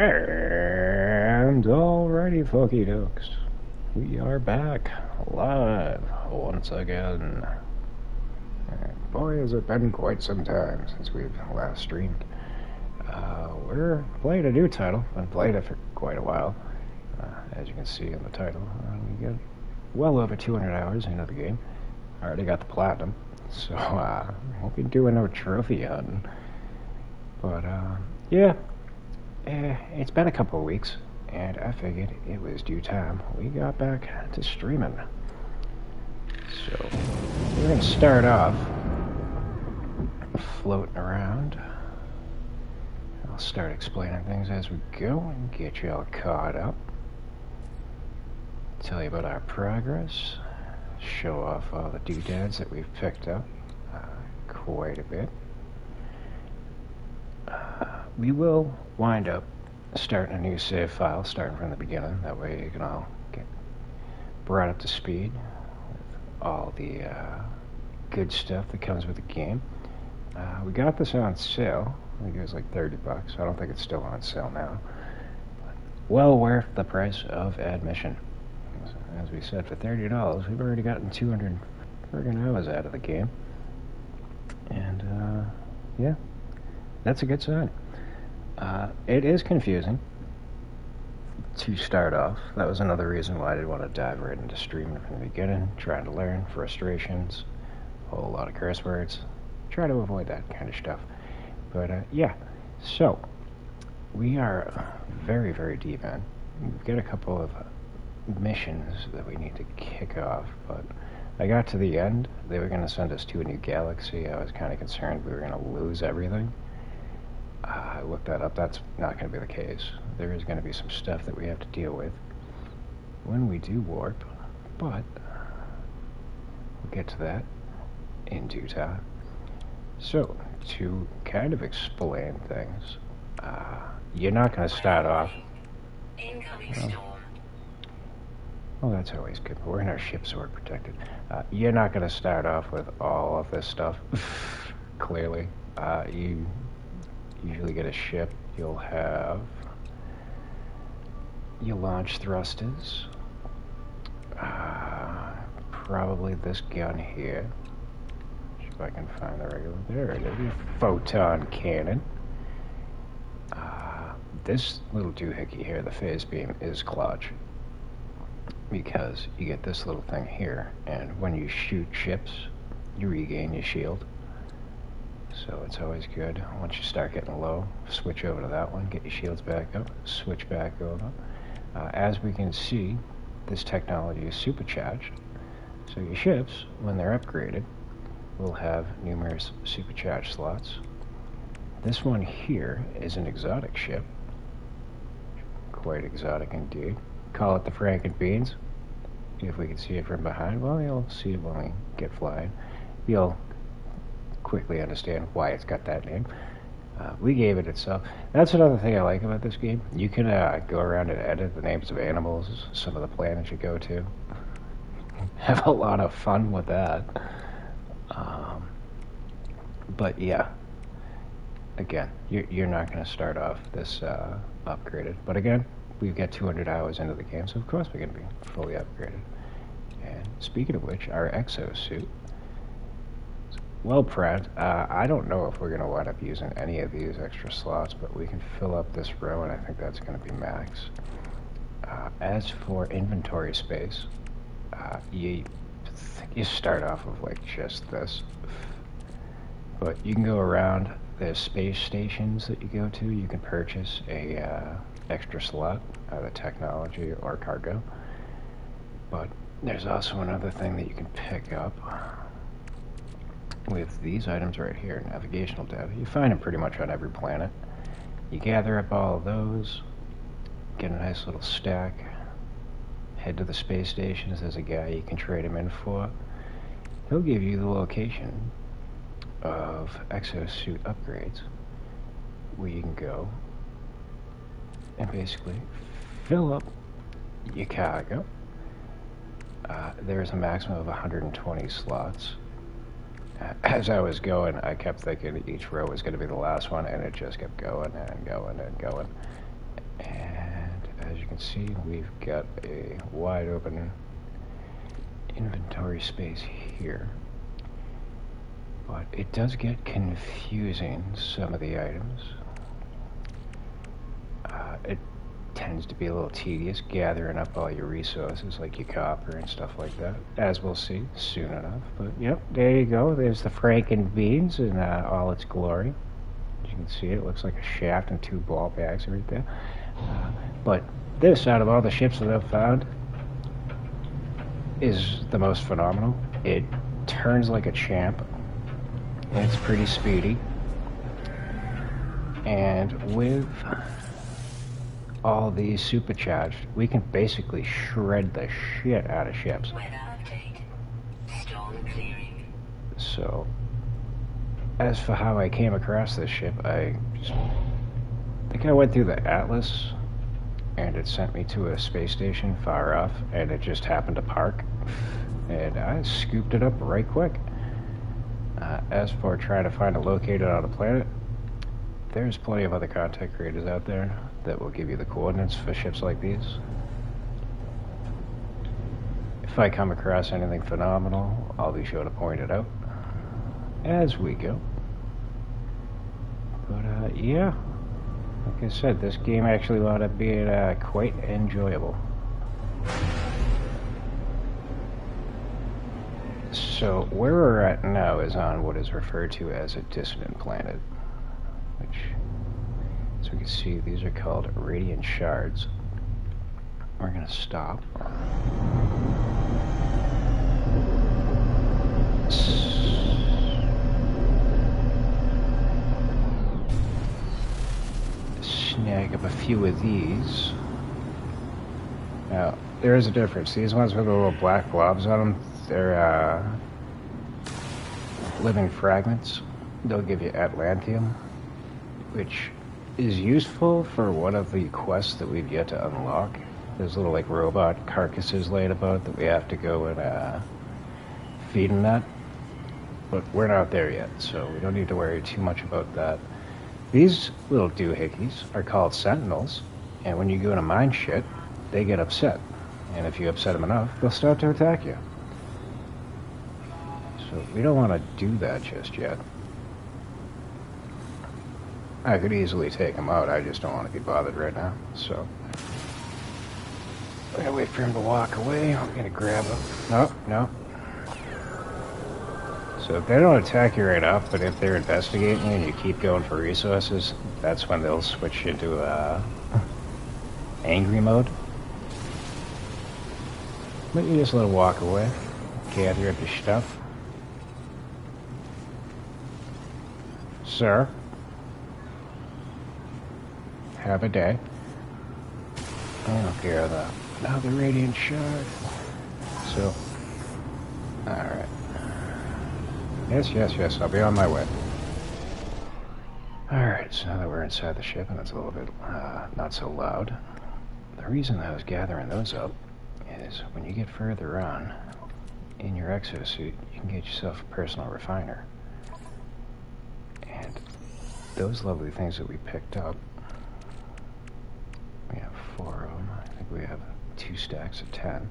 And alrighty, folky dokes, we are back live once again. And boy, has it been quite some time since we've last streamed. We're playing a new title. Been playing it for quite a while. As you can see in the title, we got well over 200 hours into the game. Already got the platinum, so won't be doing no trophy hunting. But yeah. It's been a couple of weeks, and I figured it was due time we got back to streaming. So, we're going to start off floating around. I'll start explaining things as we go and get you all caught up. Tell you about our progress. Show off all the doodads that we've picked up. Quite a bit. We will wind up starting a new save file, starting from the beginning. That way you can all get brought up to speed with all the good stuff that comes with the game. We got this on sale. I think it was like $30. I don't think it's still on sale now. But well worth the price of admission. As we said, for $30, we've already gotten 200 friggin' hours out of the game. And yeah, that's a good sign. It is confusing to start off. That was another reason why I didn't want to dive right into streaming from the beginning, trying to learn, frustrations, a whole lot of curse words. Try to avoid that kind of stuff. But yeah, so we are very, very deep in. We've got a couple of missions that we need to kick off, but I got to the end. They were going to send us to a new galaxy. I was kind of concerned we were going to lose everything. I looked that up. That's not going to be the case. There is going to be some stuff that we have to deal with when we do warp, but we'll get to that in due time. So, to kind of explain things, you're not going to start off... Incoming storm. Well, that's always good, but we're in our ship, so we're protected. You're not going to start off with all of this stuff, clearly. You usually get a ship. You'll have your launch thrusters, probably this gun here. If I can find the regular, there it is, your photon cannon. This little doohickey here, the phase beam, is clutch, because you get this little thing here, and when you shoot ships, you regain your shield. So it's always good. Once you start getting low, switch over to that one, get your shields back up, switch back over. As we can see, this technology is supercharged. So your ships, when they're upgraded, will have numerous supercharged slots. This one here is an exotic ship. Quite exotic indeed. Call it the Franken Beans. If we can see it from behind, well, you'll see it when we get flying. You'll quickly understand why it's got that name. We gave it itself. That's another thing I like about this game. You can go around and edit the names of animals, some of the planets you go to. Have a lot of fun with that. But yeah, again, you're not going to start off this upgraded. But again, we've got 200 hours into the game, so of course we're going to be fully upgraded. And speaking of which, our exosuit, well, Pratt, I don't know if we're going to wind up using any of these extra slots, but we can fill up this row, and I think that's going to be max. As for inventory space, you start off with like just this, but you can go around. There's space stations that you go to. You can purchase a extra slot, either technology or cargo. But there's also another thing that you can pick up with these items right here, navigational data. You find them pretty much on every planet. You gather up all of those, get a nice little stack, head to the space stations. There's a guy you can trade him in for. He'll give you the location of exosuit upgrades where you can go and basically fill up your cargo. There's a maximum of 120 slots. As I was going, I kept thinking each row was going to be the last one, and it just kept going and going and going. can see, we've got a wide open inventory space here. But it does get confusing, some of the items. It tends to be a little tedious gathering up all your resources, like your copper and stuff like that, as we'll see soon enough. But yep, there you go. There's the Franken beans in all its glory. As you can see, it looks like a shaft and 2 ball bags right there. But this, out of all the ships that I've found, is the most phenomenal. It turns like a champ. It's pretty speedy. And with all these supercharged, we can basically shred the shit out of ships. Weather update. Storm clearing. So, as for how I came across this ship, I think I went through the Atlas, and it sent me to a space station far off, and it just happened to park, and I scooped it up right quick. As for trying to find a locator on a planet, there's plenty of other content creators out there that will give you the coordinates for ships like these. If I come across anything phenomenal, I'll be sure to point it out as we go. But yeah, like I said, this game actually wound up being quite enjoyable. So where we're at now is on what is referred to as a dissonant planet, which, as we can see, these are called radiant shards. We're going to stop. Snag up a few of these. Now, there is a difference. These ones with the little black blobs on them, they're living fragments. They'll give you Atlantium, which is useful for one of the quests that we've yet to unlock. There's little like robot carcasses laid about that we have to go and feed them that. But we're not there yet, so we don't need to worry too much about that. These little doohickeys are called sentinels, and when you go to mine shit, they get upset. And if you upset them enough, they'll start to attack you. So we don't want to do that just yet. I could easily take him out, I just don't want to be bothered right now, so. I'm gonna wait for him to walk away, I'm gonna grab him. No. So if they don't attack you right off, but if they're investigating you and you keep going for resources, that's when they'll switch into angry mode. But you just let him walk away, gather up your stuff. Sir, have a day. I don't care of that. Now the radiant shard. So, alright. Yes, I'll be on my way. Alright, so now that we're inside the ship and it's a little bit not so loud, the reason I was gathering those up is when you get further on in your exosuit, you can get yourself a personal refiner. And those lovely things that we picked up, we have 4 of them. I think we have 2 stacks of 10.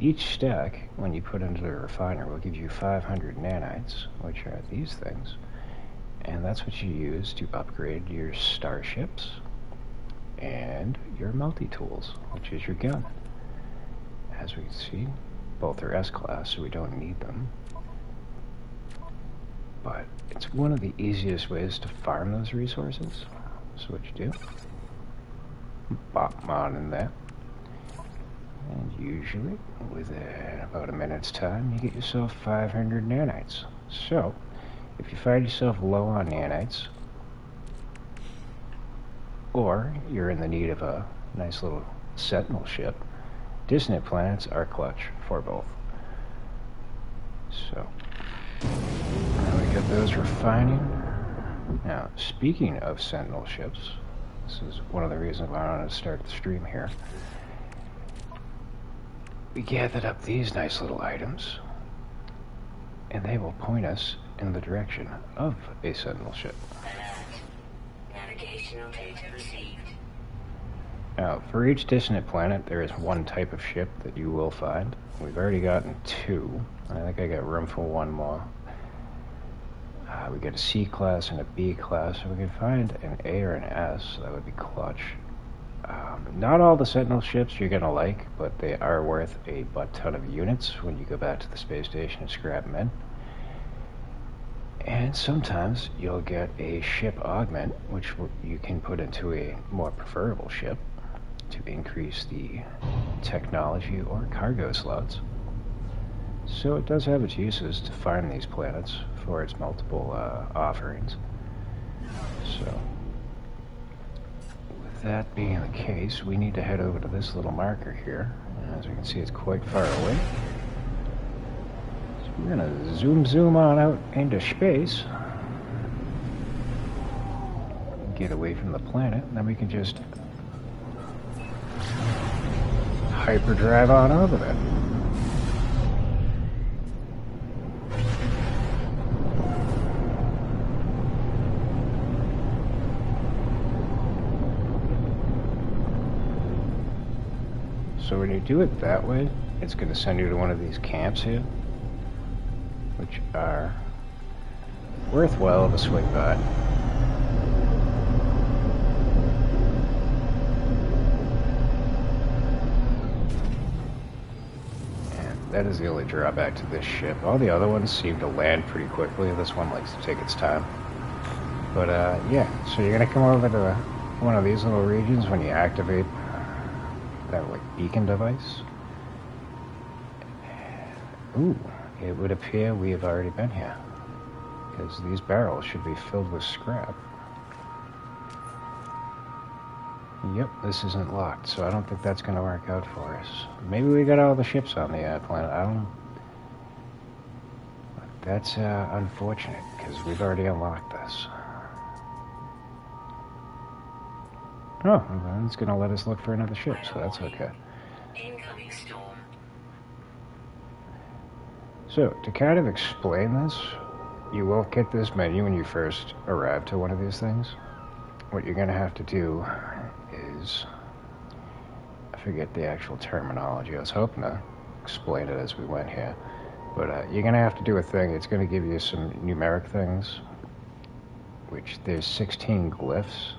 Each stack, when you put into the refiner, will give you 500 nanites, which are these things. And that's what you use to upgrade your starships and your multi-tools, which is your gun. As we can see, both are S-class, so we don't need them. But it's one of the easiest ways to farm those resources. So what you do, pop them on in there. And usually, within about a minute's time, you get yourself 500 nanites. So, if you find yourself low on nanites, or you're in the need of a nice little sentinel ship, dissonant planets are clutch for both. So, now we got those refining. Now, speaking of sentinel ships, this is one of the reasons why I wanted to start the stream here. We gathered up these nice little items, and they will point us in the direction of a sentinel ship. Alert. Navigational data received. Now, for each dissonant planet, there is one type of ship that you will find. We've already gotten 2. I think I got room for 1 more. We get a C class and a B class, so we can find an A or an S. That would be clutch. Not all the Sentinel ships you're going to like, but they are worth a butt ton of units when you go back to the space station and scrap them in. And sometimes you'll get a ship augment, which you can put into a more preferable ship to increase the technology or cargo slots. So it does have its uses to find these planets for its multiple offerings. So with that being the case, we need to head over to this little marker here. And as you can see, it's quite far away. So we're gonna zoom on out into space. Get away from the planet, and then we can just hyperdrive on over there. So when you do it that way, it's going to send you to one of these camps here, which are worthwhile to swing by. And that is the only drawback to this ship. All the other ones seem to land pretty quickly. This one likes to take its time. But yeah, so you're going to come over to one of these little regions when you activate that like beacon device. Ooh, it would appear we have already been here, because these barrels should be filled with scrap. Yep, this isn't locked, so I don't think that's going to work out for us. Maybe we got all the ships on the planet, I don't know. That's unfortunate, because we've already unlocked this. Oh, well, it's going to let us look for another ship, so that's okay. Incoming storm. So, to kind of explain this, you won't get this menu when you first arrive to one of these things. What you're going to have to do is, I forget the actual terminology, I was hoping to explain it as we went here, but you're going to have to do a thing. It's going to give you some numeric things, which there's 16 glyphs.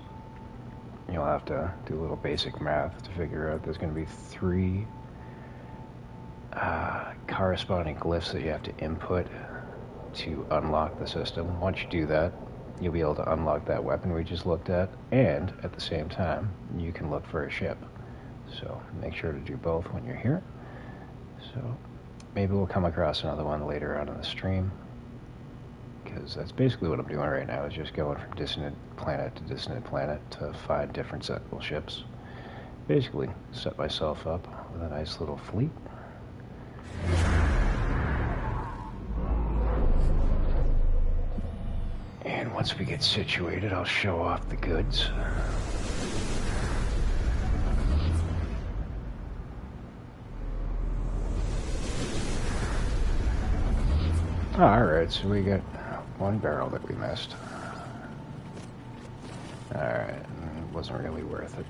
You'll have to do a little basic math to figure out there's going to be 3 corresponding glyphs that you have to input to unlock the system. Once you do that, you'll be able to unlock that weapon we just looked at, and at the same time, you can look for a ship. So make sure to do both when you're here. So maybe we'll come across another one later on in the stream, because that's basically what I'm doing right now, is just going from dissonant planet to find different Sentinel ships. Basically, set myself up with a nice little fleet. And once we get situated, I'll show off the goods. Alright, so we got 1 barrel that we missed. Alright, it wasn't really worth it.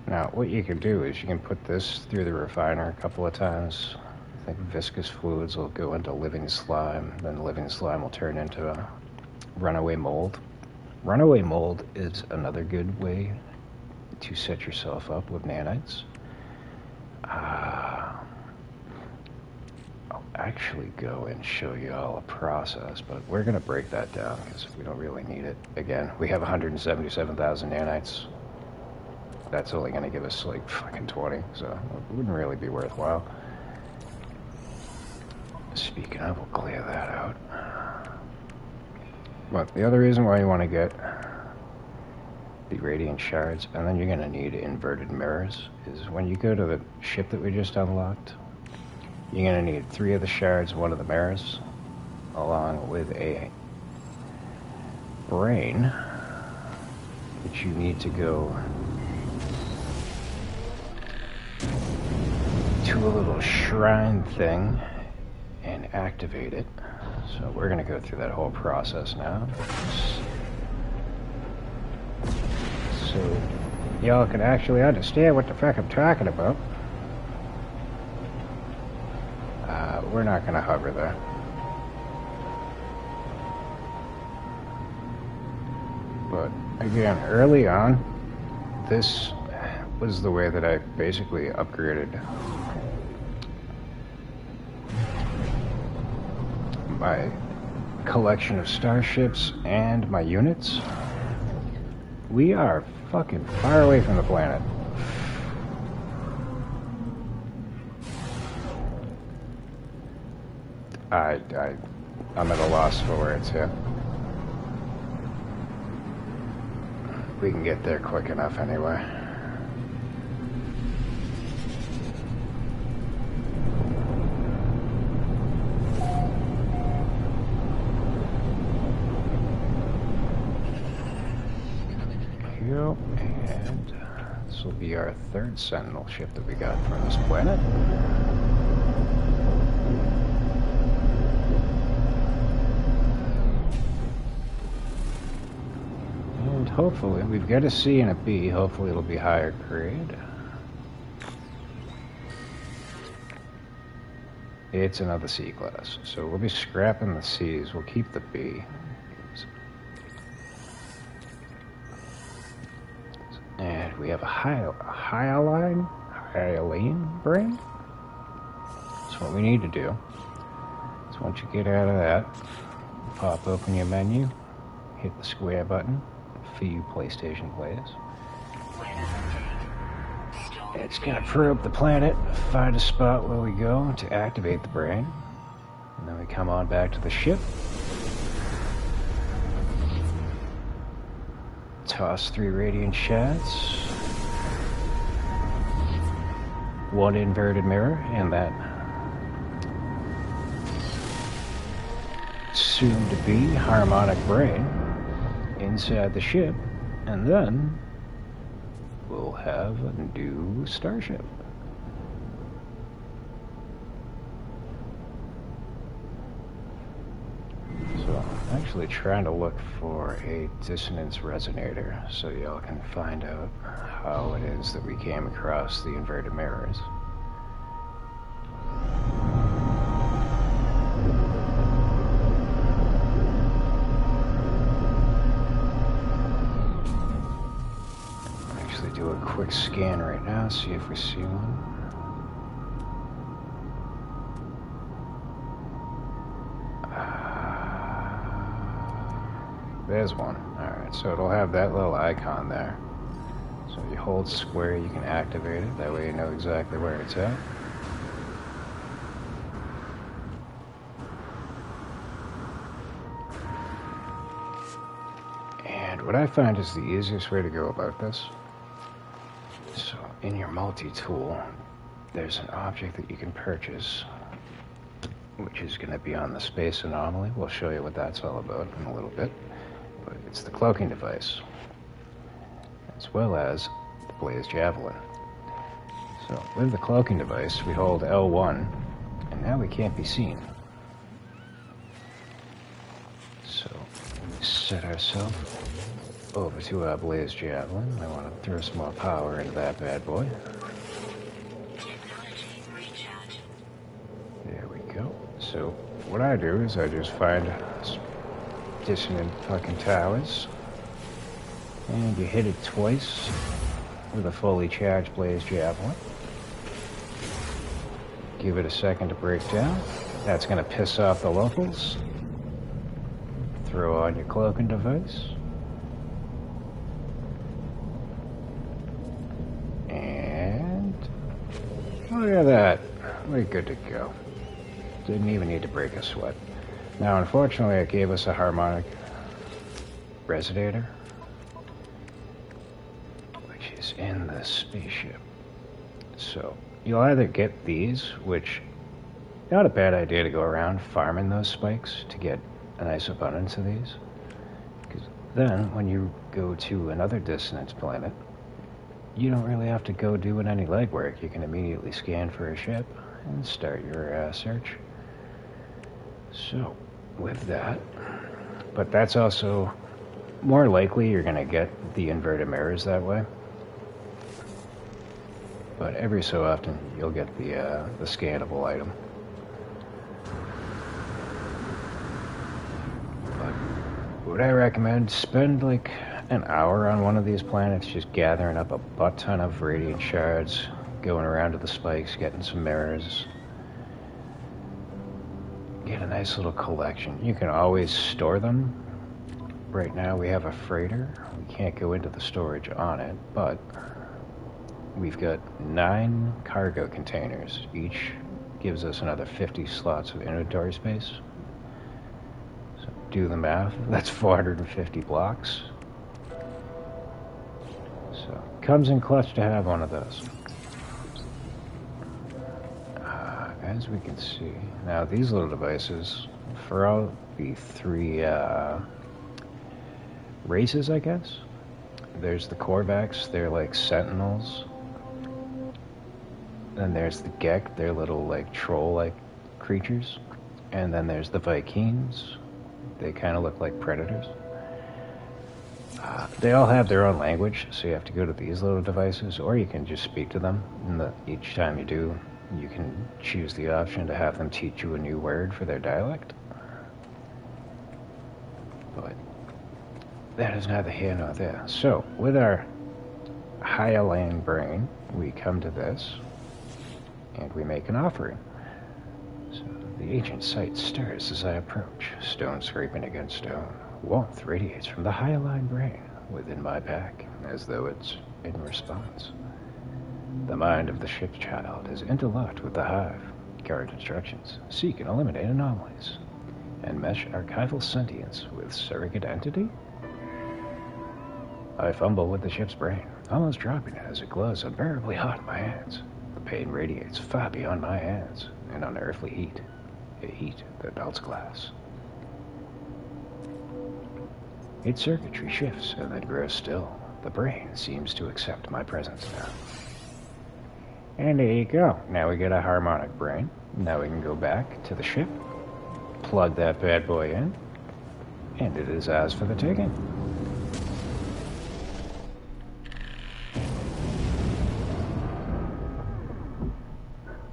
Now, what you can do is you can put this through the refiner a couple of times. I think viscous fluids will go into living slime, then the living slime will turn into a runaway mold. Runaway mold is another good way to set yourself up with nanites. I'll actually go and show you all a process, but we're going to break that down because we don't really need it. Again, we have 177,000 nanites. That's only going to give us like fucking 20, so it wouldn't really be worthwhile. Speaking of, we'll clear that out. But the other reason why you want to get the radiant shards, and then you're going to need inverted mirrors, is when you go to the ship that we just unlocked, you're going to need 3 of the shards, 1 of the mirrors, along with a brain, which you need to go to a little shrine thing and activate it. So we're going to go through that whole process now. So y'all can actually understand what the fuck I'm talking about. We're not gonna hover there. But again, early on, this was the way that I basically upgraded my collection of starships and my units. We are fucking far away from the planet. I'm at a loss for words here. We can get there quick enough anyway. Yep, and this will be our third Sentinel ship that we got from this planet. And hopefully, we've got a C and a B, hopefully it'll be higher grade. It's another C class, so we'll be scrapping the C's, we'll keep the B. And we have a hyaline brain. So what we need to do is once you get out of that, pop open your menu, hit the square button for you PlayStation players. It's gonna probe the planet, find a spot where we go to activate the brain, and then we come on back to the ship. Toss 3 radiant shards, 1 inverted mirror, and that soon-to-be harmonic brain inside the ship, and then we'll have a new starship. So I'm actually trying to look for a dissonance resonator so y'all can find out how it is that we came across the inverted mirrors. Actually do a quick scan right now, see if we see one. There's one. Alright, so it'll have that little icon there. So if you hold square, you can activate it. That way you know exactly where it's at. And what I find is the easiest way to go about this. So in your multi-tool, there's an object that you can purchase, which is going to be on the space anomaly. We'll show you what that's all about in a little bit. But it's the cloaking device, as well as the blaze javelin. So with the cloaking device, we hold L1, and now we can't be seen. So set ourselves over to our blaze javelin. I want to throw some more power into that bad boy. There we go. So what I do is I just find dissonant fucking towers, and you hit it twice with a fully charged blaze javelin. Give it a second to break down. That's going to piss off the locals. Throw on your cloaking device. And look at that. We're good to go. Didn't even need to break a sweat. Now, unfortunately, it gave us a harmonic resonator, which is in the spaceship. So, you'll either get these, which, not a bad idea to go around farming those spikes to get a nice abundance of these. Because then, when you go to another dissonance planet, you don't really have to go doing any legwork. You can immediately scan for a ship and start your search. So, with that, but that's also more likely you're going to get the inverted mirrors that way. but every so often you'll get the scannable item. But would I recommend spend like an hour on one of these planets just gathering up a butt ton of radiant shards, going around to the spikes, getting some mirrors. Get a nice little collection. You can always store them. Right now we have a freighter. We can't go into the storage on it, but we've got 9 cargo containers. Each gives us another 50 slots of inventory space. So do the math. That's 450 blocks. So comes in clutch to have one of those. As we can see, now these little devices, for all the 3 races, I guess. There's the Korvax, they're like sentinels. Then there's the beget, they're little like troll-like creatures. And then there's the Vikings, they kind of look like predators. They all have their own language, so you have to go to these little devices, or you can just speak to them. And each time you do, you can choose the option to have them teach you a new word for their dialect. But that is neither here nor there. So, with our hyaline brain, we come to this, and we make an offering. So, the ancient sight stirs as I approach, stone scraping against stone. Warmth radiates from the hyaline brain within my back, as though it's in response. The mind of the ship's child is interlocked with the hive. Current instructions: seek and eliminate anomalies, and mesh archival sentience with surrogate entity? I fumble with the ship's brain, almost dropping it as it glows unbearably hot in my hands. The pain radiates far beyond my hands, an unearthly heat, a heat that melts glass. Its circuitry shifts and then grows still. The brain seems to accept my presence now. And there you go. Now we get a harmonic brain. Now we can go back to the ship, plug that bad boy in, and it is ours for the taking.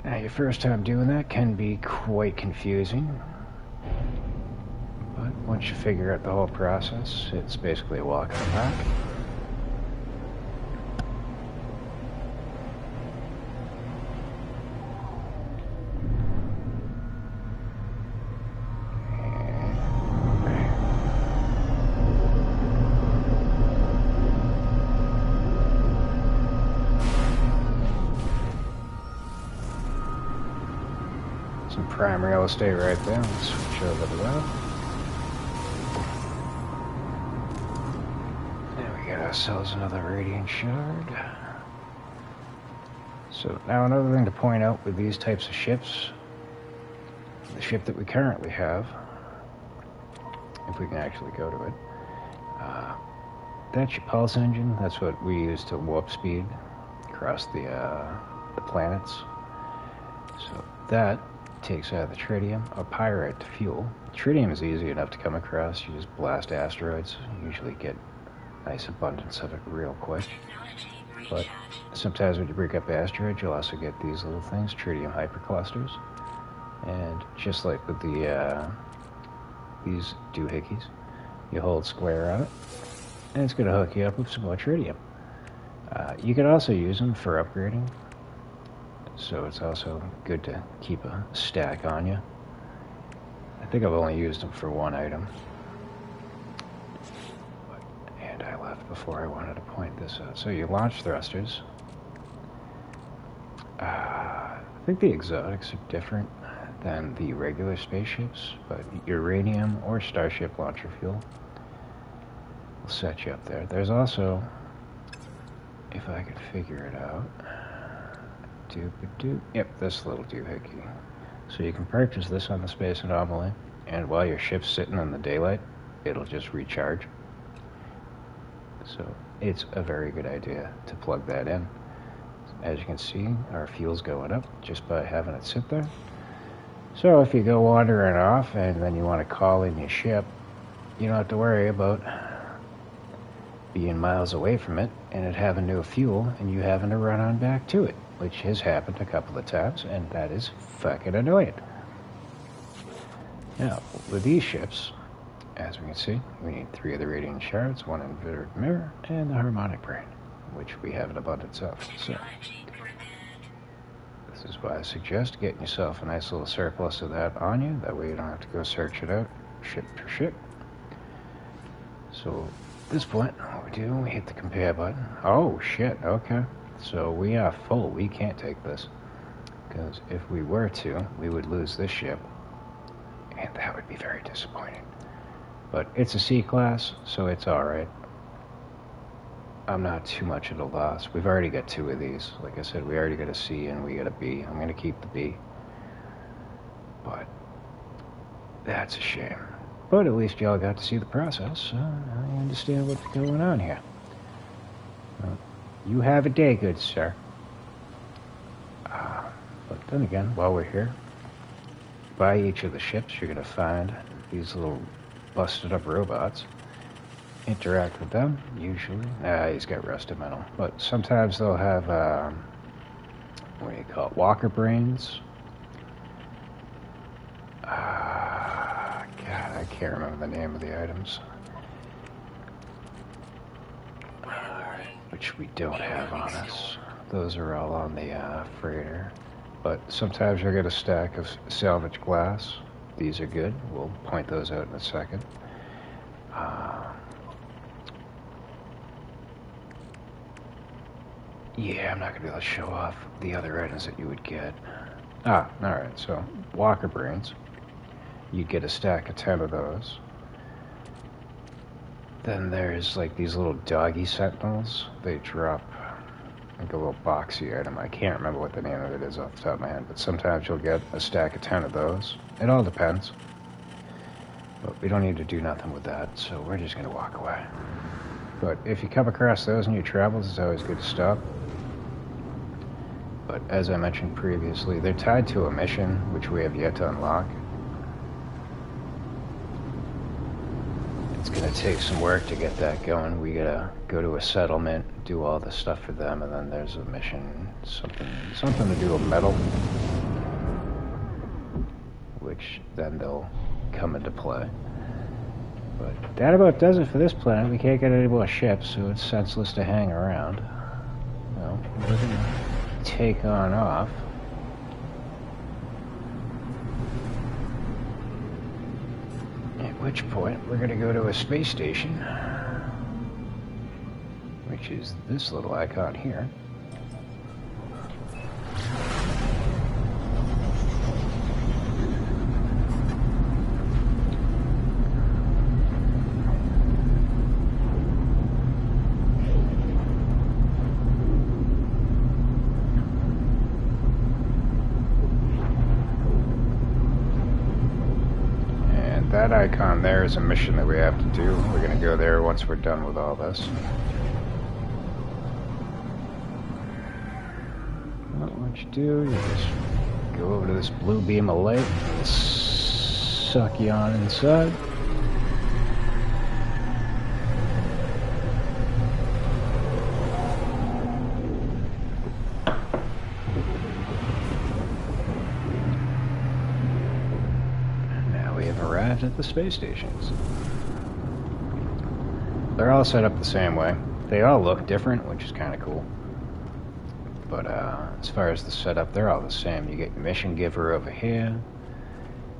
Now your first time doing that can be quite confusing, but once you figure out the whole process, it's basically a walk in the park. Some prime real estate right there. Let's switch over to that. There we get ourselves another radiant shard. So now another thing to point out with these types of ships, the ship that we currently have, if we can actually go to it, that's your pulse engine. That's what we use to warp speed across the planets. So that takes out the tritium or pyrite to fuel. Tritium is easy enough to come across. You just blast asteroids. You usually get nice abundance of it real quick. But sometimes when you break up asteroids, you'll also get these little things, tritium hyperclusters. And just like with the these doohickeys, you hold square on it, and it's going to hook you up with some more tritium. You can also use them for upgrading. So it's also good to keep a stack on you. I think I've only used them for one item. And I left before I wanted to point this out. So you launch thrusters. I think the exotics are different than the regular spaceships, but uranium or starship launcher fuel will set you up there. There's also, if I could figure it out, yep, this little doohickey. So you can purchase this on the Space Anomaly, and while your ship's sitting in the daylight, it'll just recharge. So it's a very good idea to plug that in. As you can see, our fuel's going up just by having it sit there. So if you go wandering off and then you want to call in your ship, you don't have to worry about being miles away from it and it having no fuel and you having to run on back to it. which has happened a couple of times, and that is fucking annoying. Now, with these ships, as we can see, we need 3 of the radiant shards, 1 inverted mirror, and the harmonic brain, which we have an abundance of. So, this is why I suggest getting yourself a nice little surplus of that on you. That way you don't have to go search it out ship for ship. So, at this point, what we do, we hit the compare button. Oh, shit, okay. So, we are full. We can't take this. Because if we were to, we would lose this ship. And that would be very disappointing. But it's a C-class, so it's alright. I'm not too much at a loss. We've already got 2 of these. Like I said, we already got a C and we got a B. I'm going to keep the B. But that's a shame. But at least y'all got to see the process, so I understand what's going on here. You have a day, good sir. But then again, while we're here, by each of the ships, you're going to find these little busted up robots. Interact with them, usually. He's got rusted metal. But sometimes they'll have, what do you call it, walker brains. God, I can't remember the name of the items. Which we don't have on us. Those are all on the freighter. But sometimes you'll get a stack of salvage glass. These are good. We'll point those out in a second. Yeah, I'm not going to be able to show off the other items that you would get. Alright, so walker brains. You'd get a stack of 10 of those. Then there's like these little doggy sentinels. They drop like a little boxy item. I can't remember what the name of it is off the top of my head, but sometimes you'll get a stack of 10 of those. It all depends. But we don't need to do nothing with that, so we're just going to walk away. But if you come across those in your travels, it's always good to stop. But as I mentioned previously, they're tied to a mission, which we have yet to unlock. It's going to take some work to get that going. We gotta go to a settlement, do all the stuff for them, and then there's a mission, something to do with metal, which then they'll come into play. But that about does it for this planet. We can't get any more ships, so it's senseless to hang around. Well, we're gonna take on off. At which point, we're gonna go to a space station, which is this little icon here. That icon there is a mission that we have to do. We're going to go there once we're done with all this. Well, what you do, you just go over to this blue beam of light, suck you on inside. At the space stations. They're all set up the same way. They all look different, which is kind of cool. But as far as the setup, they're all the same. You get your mission giver over here.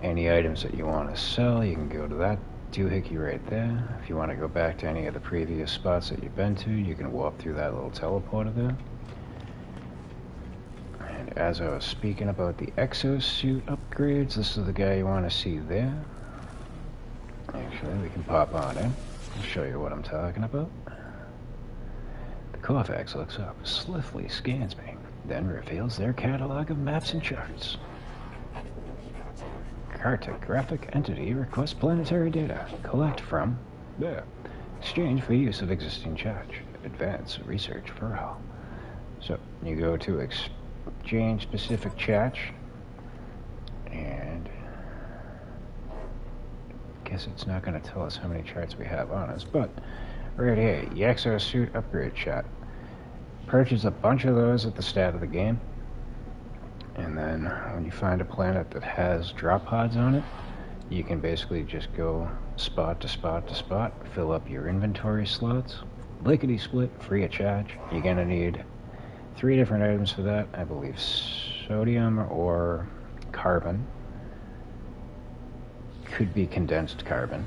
Any items that you want to sell, you can go to that doohickey right there. If you want to go back to any of the previous spots that you've been to, you can walk through that little teleporter there. And as I was speaking about the exosuit upgrades, this is the guy you want to see there. Actually, we can pop on in. I'll show you what I'm talking about. The Corvax looks up, swiftly scans me, then reveals their catalog of maps and charts. Cartographic entity requests planetary data. Collect from there. Exchange for use of existing charge. Advance research for all. So, you go to exchange specific charge, and guess it's not going to tell us how many charts we have on us, but right here, the exosuit upgrade chat. Purchase a bunch of those at the start of the game, and then when you find a planet that has drop pods on it, you can basically just go spot to spot to spot, fill up your inventory slots, lickety split, free of charge. You're gonna need 3 different items for that. I believe sodium or carbon. Could be condensed carbon.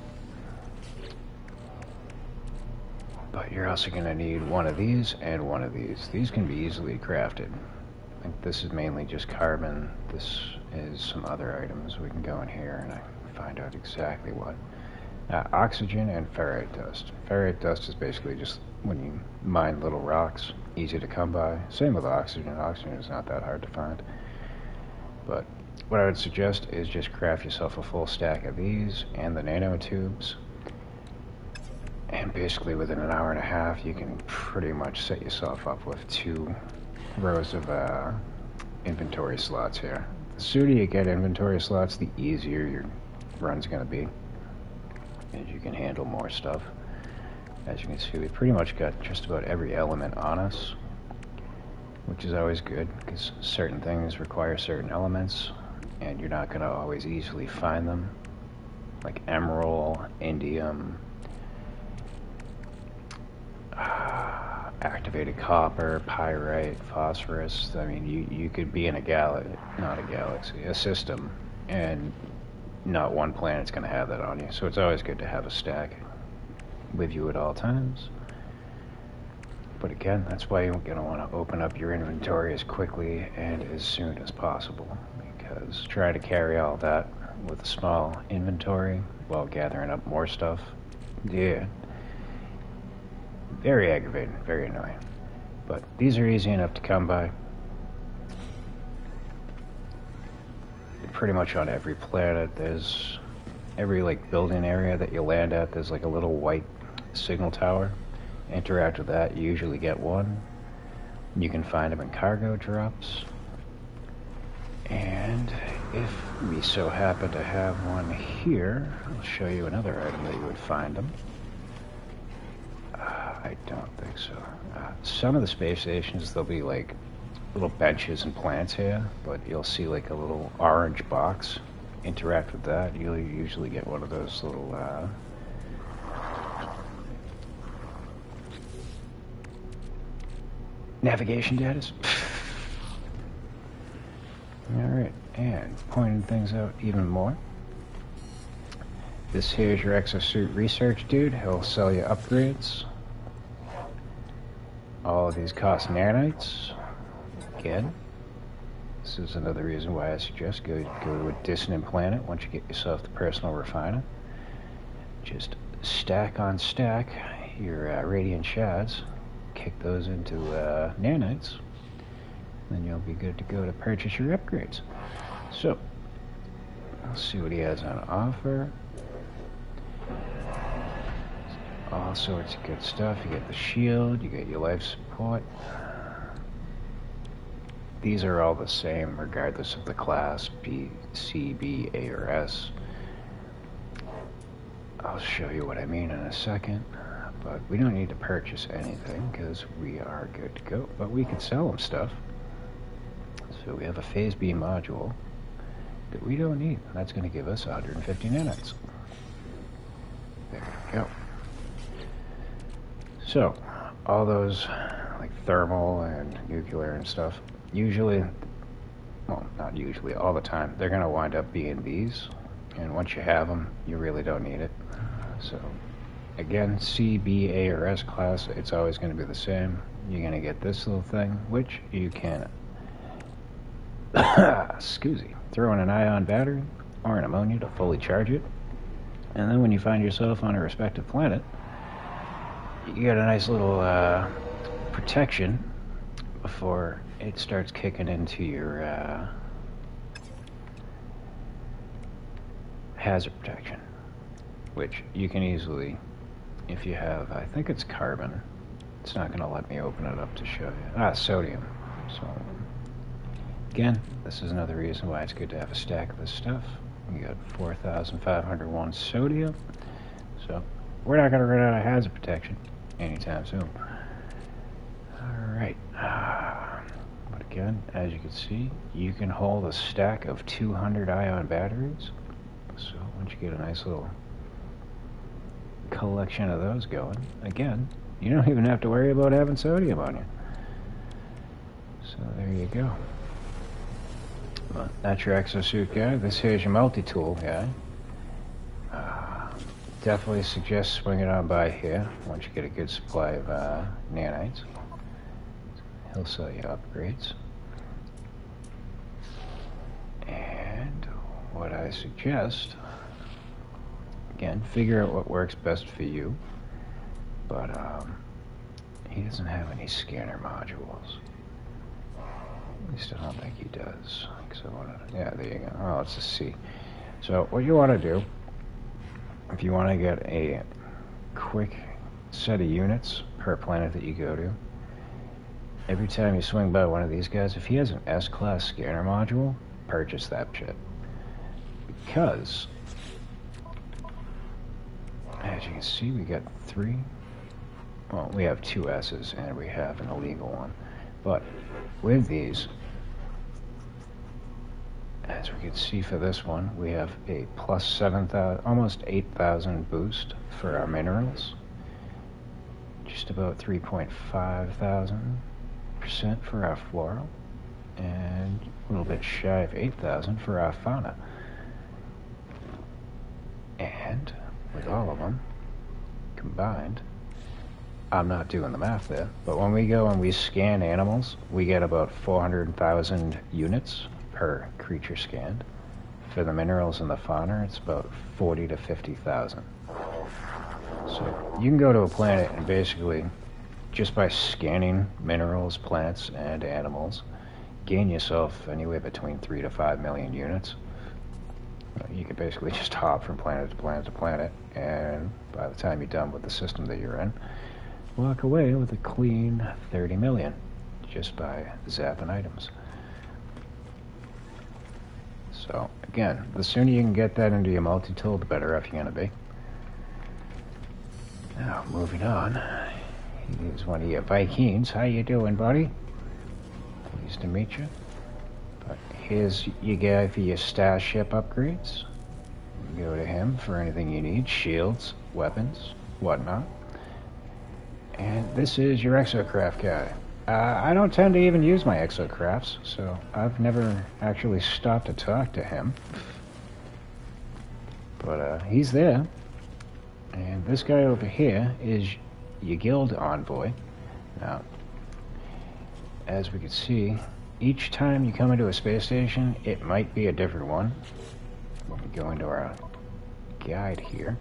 But you're also gonna need one of these and one of these. These can be easily crafted. I think this is mainly just carbon. This is some other items. We can go in here and I can find out exactly what. Oxygen and ferrite dust. Ferrite dust is basically just when you mine little rocks, easy to come by. Same with oxygen. Oxygen is not that hard to find. But what I would suggest is just craft yourself a full stack of these and the nanotubes. And basically within an hour and a half, you can pretty much set yourself up with 2 rows of inventory slots here. The sooner you get inventory slots, the easier your run's going to be, as you can handle more stuff. As you can see, we've pretty much got just about every element on us, which is always good, because certain things require certain elements, and you're not going to always easily find them, like emerald, indium, activated copper, pyrite, phosphorus. I mean, you could be in a system, and not one planet's going to have that on you. So it's always good to have a stack with you at all times. But again, that's why you're going to want to open up your inventory as quickly and as soon as possible, because trying to carry all that with a small inventory while gathering up more stuff, yeah, very aggravating, very annoying. But these are easy enough to come by. Pretty much on every planet, there's every like building area that you land at, there's like a little white signal tower. Interact with that, you usually get one. You can find them in cargo drops. And if we so happen to have one here, I'll show you another item that you would find them. I don't think so. Some of the space stations, there'll be like little benches and plants here, but you'll see like a little orange box. Interact with that. You'll usually get one of those little navigation data. Alright, and pointing things out even more. This here is your exosuit research dude. He'll sell you upgrades. All of these cost nanites. Again, this is another reason why I suggest go to a dissonant planet once you get yourself the personal refiner. Just stack on stack your radiant shards, kick those into nanites, then you'll be good to go to purchase your upgrades. So, let's see what he has on offer. All sorts of good stuff. You get the shield, you get your life support. These are all the same regardless of the class, B, C, B, A, or S. I'll show you what I mean in a second, but we don't need to purchase anything because we are good to go. But we can sell them stuff. So we have a Phase B module that we don't need. That's going to give us 150 nanites. There we go. So, all those like thermal and nuclear and stuff, usually, well, not usually, all the time, they're going to wind up being these. And once you have them, you really don't need it. So, again, C, B, A, or S class, it's always going to be the same. You're going to get this little thing, which you can, excuse me, throw in an ion battery or an ammonia to fully charge it. And then when you find yourself on a respective planet, you get a nice little protection before it starts kicking into your hazard protection, which you can easily, if you have, I think it's carbon. It's not going to let me open it up to show you. Sodium. So, again, this is another reason why it's good to have a stack of this stuff. We got 4,501 sodium. So, we're not going to run out of hazard protection anytime soon. Alright, again, as you can see, you can hold a stack of 200 ion batteries. So once you get a nice little collection of those going, again, you don't even have to worry about having sodium on you. So there you go. But that's your exosuit guy. This here's your multi-tool guy. Definitely suggest swinging on by here once you get a good supply of nanites. He'll sell you upgrades. And what I suggest, again, figure out what works best for you. But he doesn't have any scanner modules. At least I don't think he does. So yeah, there you go. Oh, it's a C. So what you want to do, if you want to get a quick set of units per planet that you go to, every time you swing by one of these guys, if he has an S-class scanner module, purchase that shit. Because, as you can see, we got 3. Well, we have 2 S's and we have an illegal one. But with these, as we can see for this one, we have a plus 7,000, almost 8,000 boost for our minerals. Just about 3,500% for our floral. And a little bit shy of 8,000 for our fauna. And with all of them combined, I'm not doing the math there, but when we go and we scan animals, we get about 400,000 units per creature scanned. For the minerals and the fauna, it's about 40 to 50,000. So you can go to a planet and basically, just by scanning minerals, plants, and animals, gain yourself anywhere between 3 to 5 million units. You can basically just hop from planet to planet to planet, and by the time you're done with the system that you're in, walk away with a clean 30 million just by zapping items. So again, the sooner you can get that into your multi-tool, the better off you're going to be. Now, moving on, here's one of your Vikings. How you doing, buddy? Pleased to meet you. But here's your guy for your starship upgrades. You go to him for anything you need, shields, weapons, whatnot. And this is your exocraft guy. I don't tend to even use my exocrafts, so I've never actually stopped to talk to him. But he's there. And this guy over here is your guild envoy. Now, as we can see, each time you come into a space station, it might be a different one. When we go into our guide here,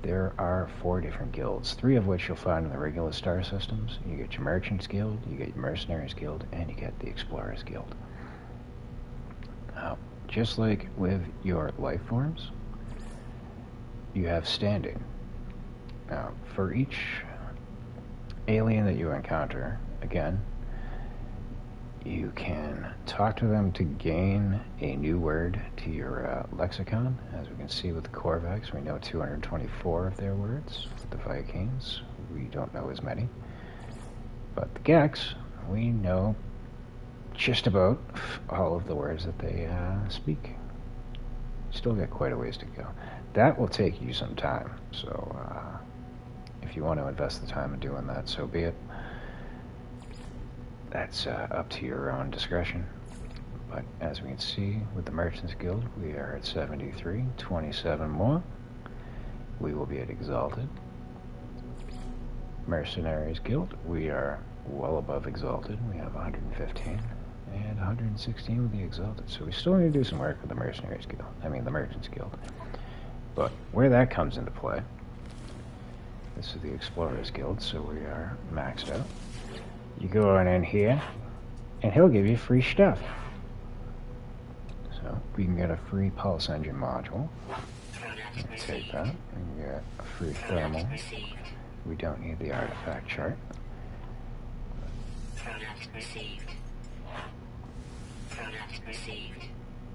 there are 4 different guilds, 3 of which you'll find in the regular star systems. You get your Merchants Guild, you get your Mercenaries Guild, and you get the Explorers Guild. Now, just like with your life forms, you have standing. Now, for each alien that you encounter, again, you can talk to them to gain a new word to your lexicon. As we can see with the Korvax, we know 224 of their words. With the Vikings, we don't know as many. But the Gex, we know just about all of the words that they speak. Still got quite a ways to go. That will take you some time, so if you want to invest the time in doing that, so be it. That's up to your own discretion. But as we can see with the Merchants Guild, we are at 73, 27 more. We will be at Exalted. Mercenaries Guild, we are well above Exalted. We have 115 and 116 with the Exalted. So we still need to do some work with the Mercenaries Guild. I mean the Merchants Guild. But where that comes into play, this is the Explorers Guild, so we are maxed out. You go on in here, and he'll give you free stuff. So we can get a free pulse engine module. Take that. And get a free thermal. We don't need the artifact chart.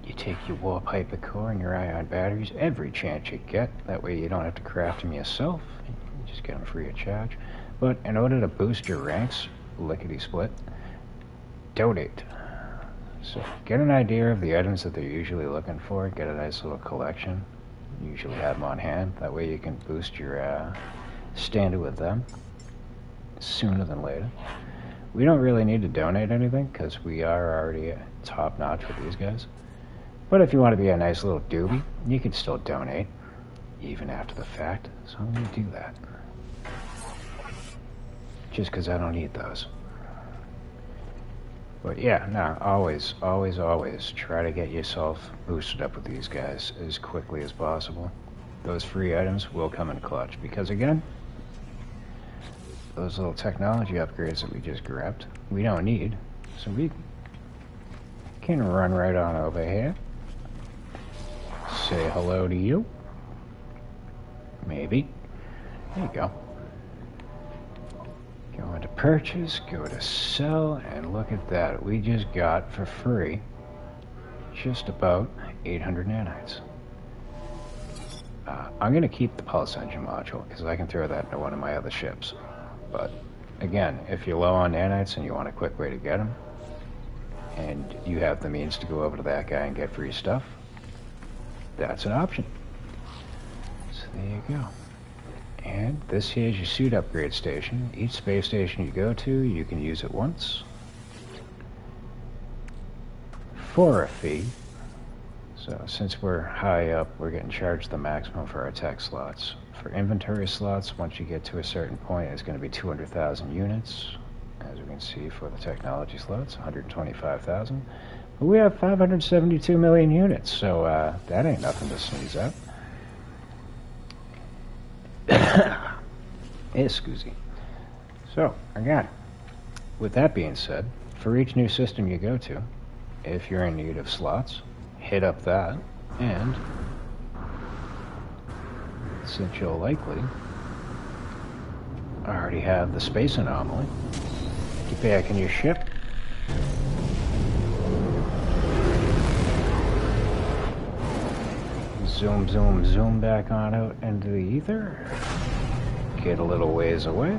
You take your Warp Hyper Core and your ion batteries every chance you get. That way you don't have to craft them yourself. You just get them free of charge. But in order to boost your ranks, lickety split, donate. So get an idea of the items that they're usually looking for. Get a nice little collection. Usually have them on hand. That way you can boost your standard with them sooner than later. We don't really need to donate anything because we are already top notch with these guys. But if you want to be a nice little doobie, you can still donate even after the fact. So I'm going to do that. Just because I don't need those. But yeah, no, always try to get yourself boosted up with these guys as quickly as possible. Those free items will come in clutch because again, those little technology upgrades that we just grabbed, we don't need. So we can run right on over here. Say hello to you. Maybe. There you go. Go into purchase, go to sell, and look at that. We just got for free just about 800 nanites. I'm going to keep the pulse engine module because I can throw that into one of my other ships. But again, if you're low on nanites and you want a quick way to get them, and you have the means to go over to that guy and get free stuff, that's an option. So there you go. And this here is your suit upgrade station. Each space station you go to, you can use it once for a fee. So since we're high up, we're getting charged the maximum for our tech slots. For inventory slots, once you get to a certain point, it's going to be 200,000 units. As we can see for the technology slots, 125,000. But we have 572 million units, so that ain't nothing to sneeze at. Excuse me. So, again, with that being said, for each new system you go to, if you're in need of slots, hit up that, and since you'll likely already have the space anomaly, get back in your ship. Zoom, zoom, zoom back on out into the ether. Get a little ways away.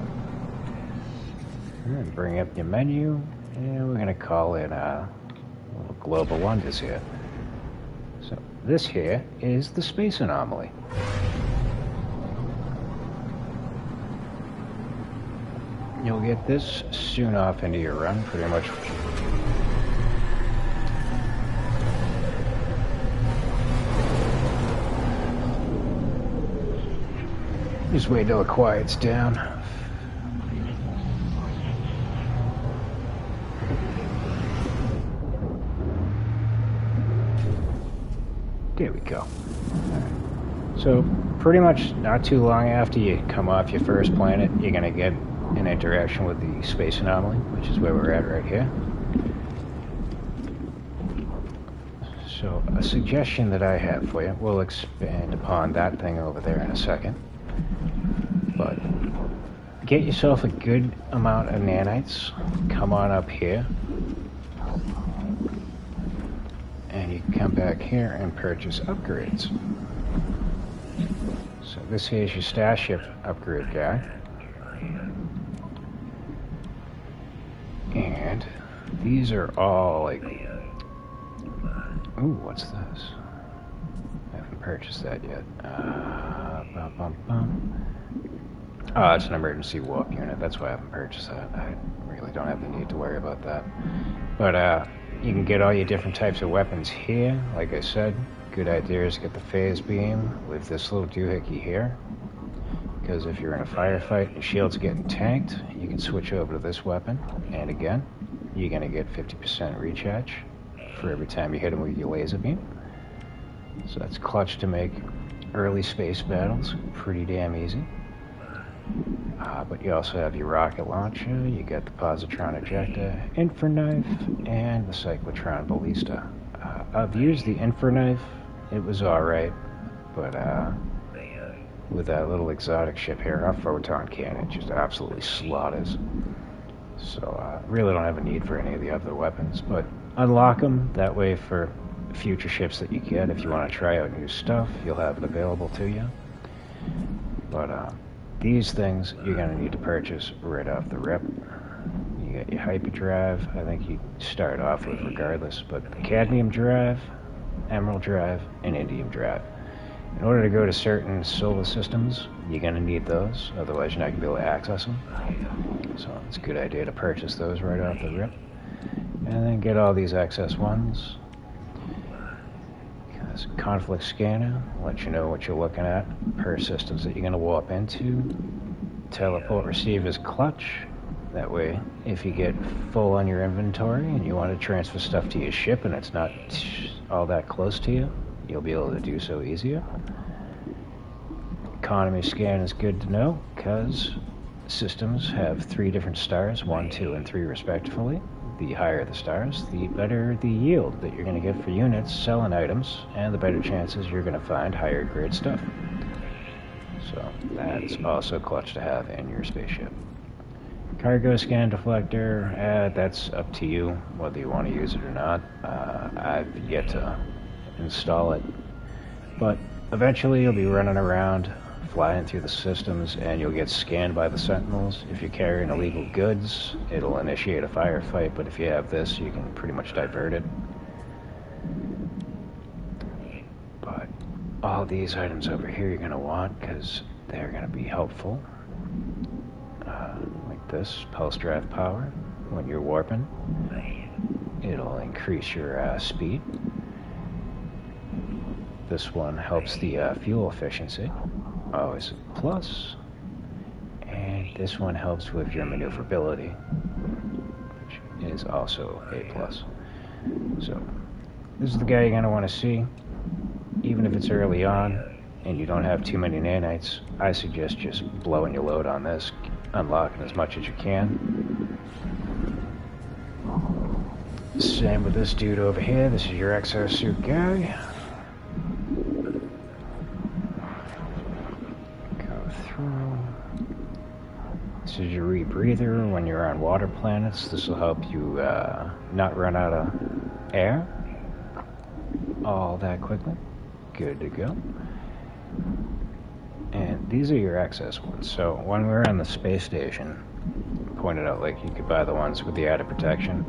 And bring up your menu. And we're going to call in little global wonders here. So this here is the space anomaly. You'll get this soon off into your run, pretty much. Just wait till it quiets down. There we go. So pretty much not too long after you come off your first planet, you're going to get an interaction with the space anomaly, which is where we're at right here. So a suggestion that I have for you, we'll expand upon that thing over there in a second. But get yourself a good amount of nanites, come on up here, and you can come back here and purchase upgrades. So this here is your starship upgrade guy. And these are all like, ooh, what's this? I haven't purchased that yet. Oh, it's an emergency warp unit. That's why I haven't purchased that. I really don't have the need to worry about that. But you can get all your different types of weapons here. Like I said, good idea is to get the phase beam with this little doohickey here. Because if you're in a firefight and your shield's getting tanked, you can switch over to this weapon. And again, you're going to get 50% recharge for every time you hit him with your laser beam. So that's clutch to make early space battles pretty damn easy. But you also have your rocket launcher, you got the positron ejector, infraknife, and the cyclotron ballista. I've used the infraknife, it was alright, but with that little exotic ship here, our photon cannon just absolutely slaughters. So really don't have a need for any of the other weapons, but unlock them, that way for future ships that you get, if you want to try out new stuff, you'll have it available to you. But these things you're going to need to purchase right off the rip. You got your hyperdrive. I think you start off with regardless, but cadmium drive, emerald drive, and indium drive. In order to go to certain solar systems, you're going to need those, otherwise you're not going to be able to access them. So it's a good idea to purchase those right off the rip. And then get all these excess ones. Conflict scanner, let you know what you're looking at per systems that you're going to warp into. Teleport receivers clutch. That way, if you get full on your inventory and you want to transfer stuff to your ship and it's not all that close to you, you'll be able to do so easier. Economy scan is good to know because systems have 3 different stars, 1, 2, and 3 respectively. The higher the stars, the better the yield that you're going to get for units selling items, and the better chances you're going to find higher grade stuff. So that's also clutch to have in your spaceship. Cargo scan deflector, that's up to you whether you want to use it or not. I've yet to install it, but eventually you'll be running around flying through the systems and you'll get scanned by the sentinels. If you're carrying illegal goods, it'll initiate a firefight, but if you have this, you can pretty much divert it. But all these items over here you're going to want because they're going to be helpful. Like this, pulse drive power. When you're warping, it'll increase your speed. This one helps the fuel efficiency, always a plus. And this one helps with your maneuverability, which is also a plus. So this is the guy you're going to want to see. Even if it's early on and you don't have too many nanites, I suggest just blowing your load on this, unlocking as much as you can. Same with this dude over here. This is your exosuit guy. Go through. This is your rebreather. When you're on water planets, this will help you not run out of air all that quickly. Good to go. And these are your excess ones. So when we were on the space station, pointed out like you could buy the ones with the added protection.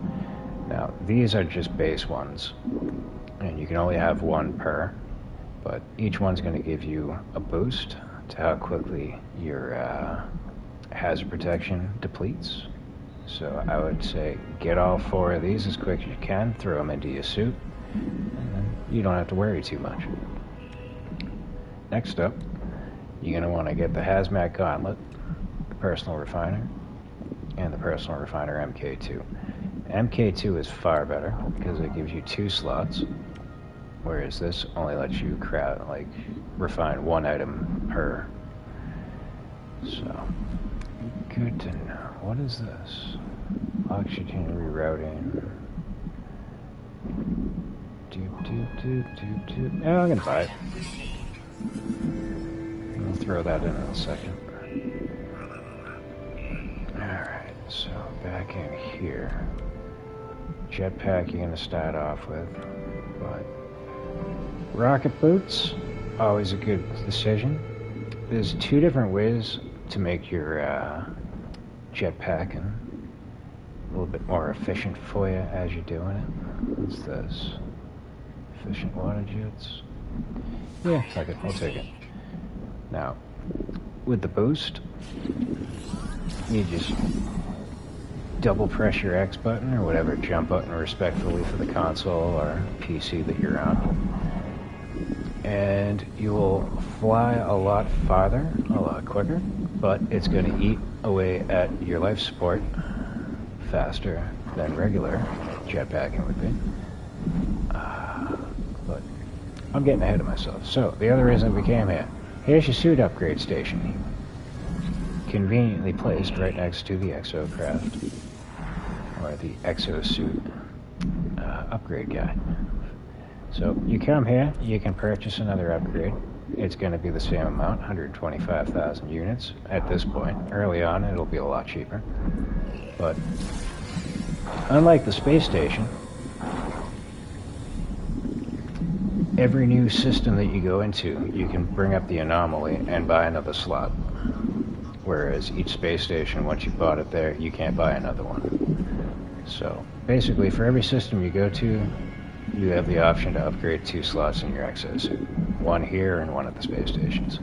Now these are just base ones, and you can only have one per, but each one's going to give you a boost to how quickly your hazard protection depletes. So I would say get all 4 of these as quick as you can, throw them into your suit, and then you don't have to worry too much. Next up, you're going to want to get the Hazmat Gauntlet, the Personal Refiner, and the Personal Refiner MK2. MK2 is far better because it gives you 2 slots, whereas this only lets you refine 1 item per. So, good to know. What is this? Oxygen rerouting. Oh, I'm going to buy it. I'll throw that in a second. Alright, so back in here. Jetpack you're going to start off with, but rocket boots, always a good decision. There's 2 different ways to make your jetpacking a little bit more efficient for you as you're doing it. What's this? Efficient water jets? Yeah, fuck it, I'll take it. Now, with the boost, you just double press your X button or whatever jump button respectively for the console or PC that you're on. And you will fly a lot farther, a lot quicker, but it's going to eat away at your life support faster than regular jetpacking would be. But I'm getting ahead of myself. So, the other reason we came here. Here's your suit upgrade station. Conveniently placed right next to the exocraft. Or the exosuit upgrade guide. So, you come here, you can purchase another upgrade. It's going to be the same amount, 125,000 units at this point. Early on, it'll be a lot cheaper. But, unlike the space station, every new system that you go into, you can bring up the anomaly and buy another slot. whereas each space station, once you bought it there, you can't buy another one. So basically, for every system you go to, you have the option to upgrade 2 slots in your exosuit. One here and one at the space stations.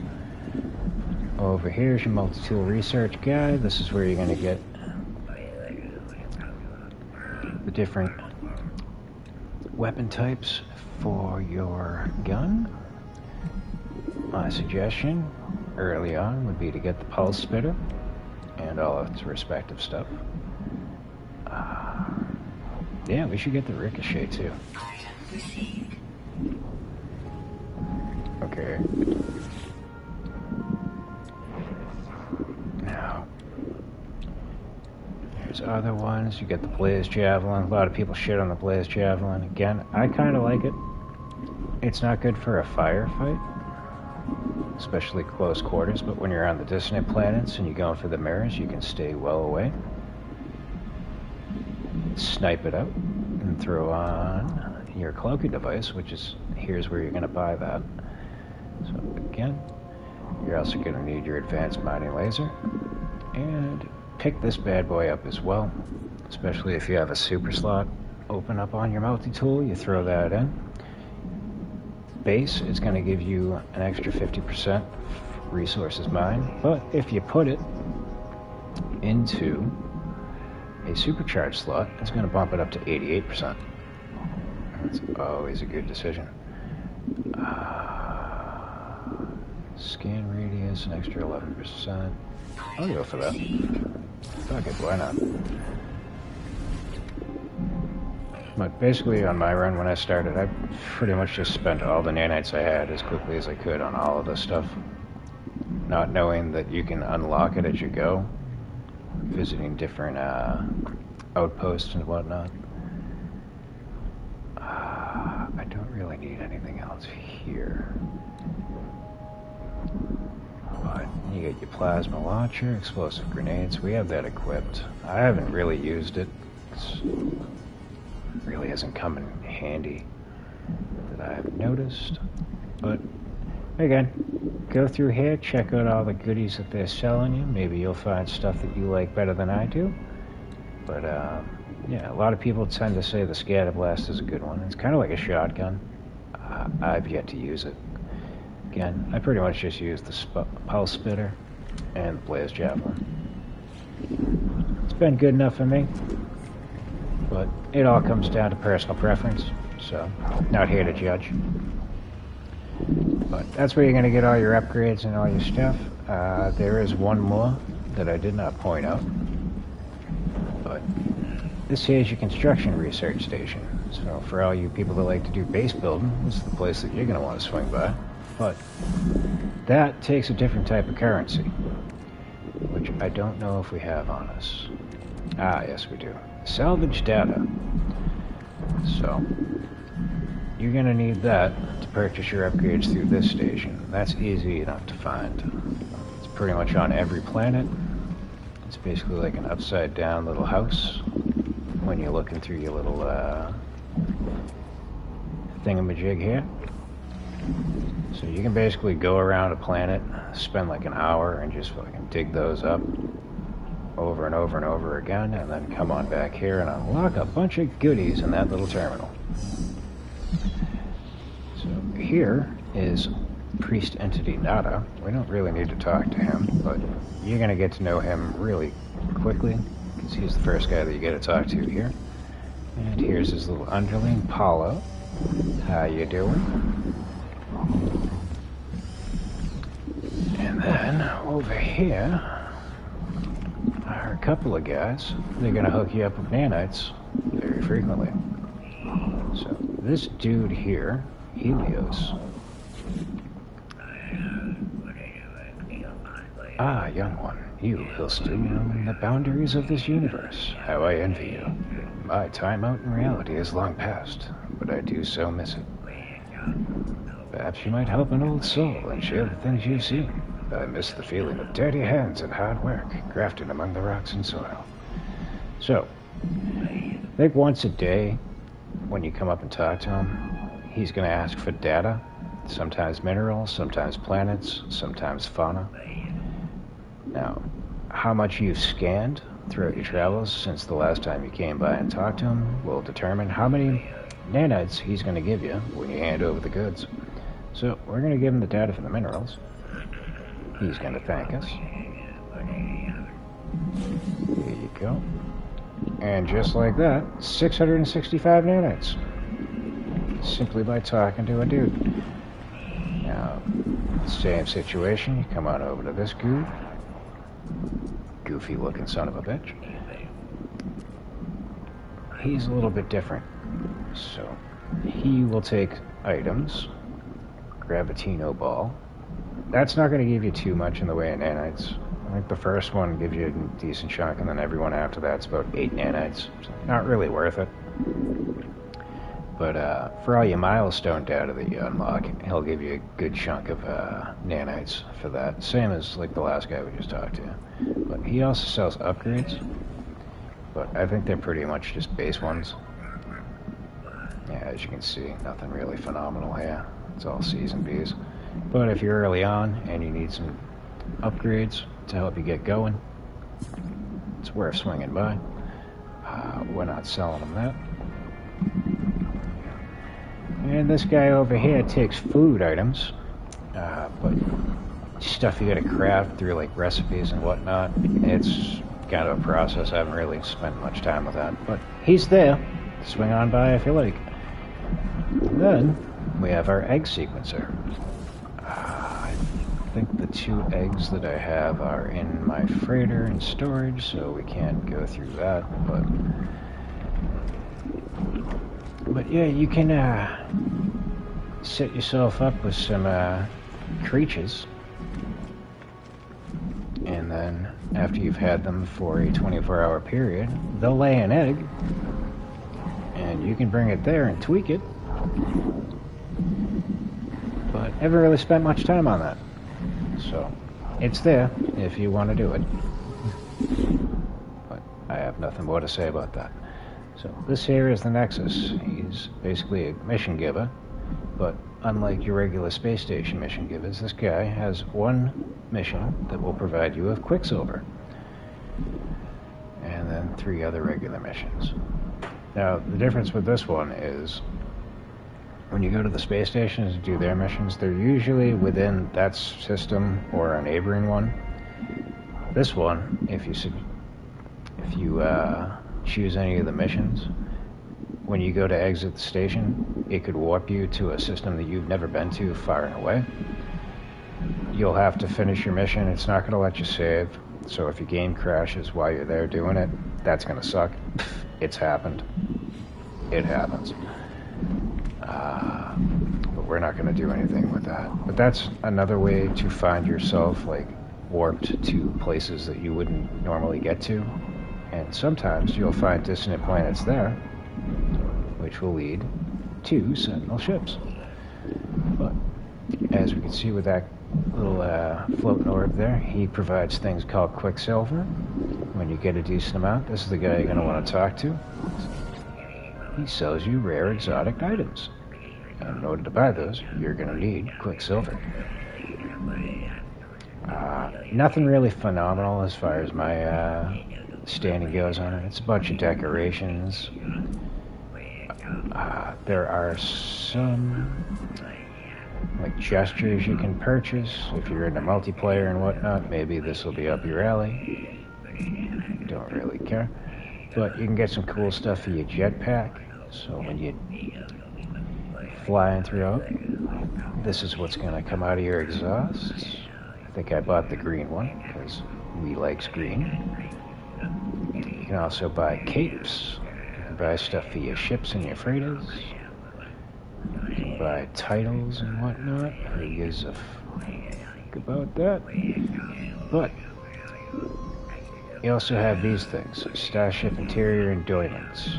Over here is your multi-tool research guide. This is where you're going to get the different weapon types for your gun. My suggestion early on would be to get the pulse spitter and all of its respective stuff. Yeah, we should get the ricochet too. Okay. Now, there's other ones. You get the blaze javelin. A lot of people shit on the blaze javelin. Again, I kind of like it. It's not good for a firefight, especially close quarters, but when you're on the dissonant planets and you're going for the mirrors, you can stay well away. Snipe it out and throw on your cloaking device, which is, here's where you're going to buy that. So again, you're also going to need your advanced mining laser, and pick this bad boy up as well, especially if you have a super slot open up on your multi-tool. You throw that in. Base is going to give you an extra 50% resources mined, but if you put it into a supercharged slot, it's going to bump it up to 88%. That's always a good decision. Scan radius, an extra 11%. I'll go for that. Fuck it, why not? But basically on my run when I started, I pretty much just spent all the nanites I had as quickly as I could on all of this stuff. Not knowing that you can unlock it as you go, visiting different outposts and whatnot. I don't really need anything else here. But you get your plasma launcher, explosive grenades. We have that equipped. I haven't really used it. It really hasn't come in handy that I've noticed. But again, go through here, check out all the goodies that they're selling you. Maybe you'll find stuff that you like better than I do. But yeah, a lot of people tend to say the scatter blast is a good one. It's kind of like a shotgun. I've yet to use it. Again, I pretty much just use the pulse spitter and the blaze javelin. It's been good enough for me, but it all comes down to personal preference, so not here to judge. But that's where you're going to get all your upgrades and all your stuff. There is one more that I did not point out, but this here is your construction research station. So for all you people that like to do base building, this is the place that you're going to want to swing by. But that takes a different type of currency, which I don't know if we have on us. Yes we do. Salvage data. So you're going to need that to purchase your upgrades through this station. That's easy enough to find. It's pretty much on every planet. It's basically like an upside down little house when you're looking through your little thingamajig here. So you can basically go around a planet, spend like an hour, and just fucking dig those up over and over and over again, and then come on back here and unlock a bunch of goodies in that little terminal. So here is Priest Entity Nada. We don't really need to talk to him, but you're going to get to know him really quickly, because he's the first guy that you get to talk to here. And here's his little underling, Paulo. How you doing? And then over here are a couple of guys. They're going to hook you up with nanites very frequently. So this dude here, Helios. Young one, you will still roam the boundaries of this universe. How I envy you. My time out in reality is long past, but I do so miss it. Perhaps you might help an old soul and share the things you've seen. I miss the feeling of dirty hands and hard work, grafted among the rocks and soil. So, I think once a day, when you come up and talk to him, he's going to ask for data. Sometimes minerals, sometimes planets, sometimes fauna. Now, how much you've scanned throughout your travels since the last time you came by and talked to him will determine how many nanites he's going to give you when you hand over the goods. So we're going to give him the data for the minerals. He's going to thank us. There you go. And just like that, 665 nanites. Simply by talking to a dude. Now, same situation, you come on over to this goof. Goofy looking son of a bitch. He's a little bit different. So, he will take items, grab a Tino ball. That's not going to give you too much in the way of nanites. I think the first one gives you a decent chunk, and then everyone after that's about 8 nanites. So not really worth it. But for all your milestone data that you unlock, he'll give you a good chunk of nanites for that. Same as like the last guy we just talked to. But he also sells upgrades. But I think they're pretty much just base ones. Yeah, as you can see, nothing really phenomenal here. It's all C's and B's. But if you're early on and you need some upgrades to help you get going, it's worth swinging by. We're not selling them that. And this guy over here takes food items, but stuff you gotta craft through like recipes and whatnot. It's kind of a process. I haven't really spent much time with that, but he's there. Swing on by if you like. Then we have our egg sequencer. I think the 2 eggs that I have are in my freighter in storage, so we can't go through that, but yeah, you can set yourself up with some creatures, and then after you've had them for a 24-hour period, they'll lay an egg, and you can bring it there and tweak it. But I haven't really spent much time on that, so it's there if you want to do it. But I have nothing more to say about that. So this here is the Nexus. He's basically a mission giver, but unlike your regular space station mission givers, this guy has one mission that will provide you with Quicksilver, and then 3 other regular missions. Now, the difference with this one is when you go to the space stations and do their missions, they're usually within that system or a neighboring one. This one, if you choose any of the missions, when you go to exit the station, it could warp you to a system that you've never been to far and away. You'll have to finish your mission. It's not going to let you save, so if your game crashes while you're there doing it, that's going to suck. It's happened. It happens. But we're not going to do anything with that. But that's another way to find yourself like warped to places that you wouldn't normally get to. And sometimes you'll find dissonant planets there, which will lead to Sentinel ships. But as we can see with that little floating orb there, he provides things called Quicksilver. When you get a decent amount, this is the guy you're going to want to talk to. He sells you rare exotic items. And in order to buy those, you're going to need Quicksilver. Nothing really phenomenal as far as my standing goes on it. It's a bunch of decorations. There are some like gestures you can purchase if you're into multiplayer and whatnot. Maybe this will be up your alley. Don't really care. But you can get some cool stuff for your jetpack. So when you flying throughout, this is what's going to come out of your exhausts. I think I bought the green one because we likes green. You can also buy capes. You can buy stuff for your ships and your freighters. You can buy titles and whatnot. Who gives a fuck about that? But you also have these things. Starship interior adornments.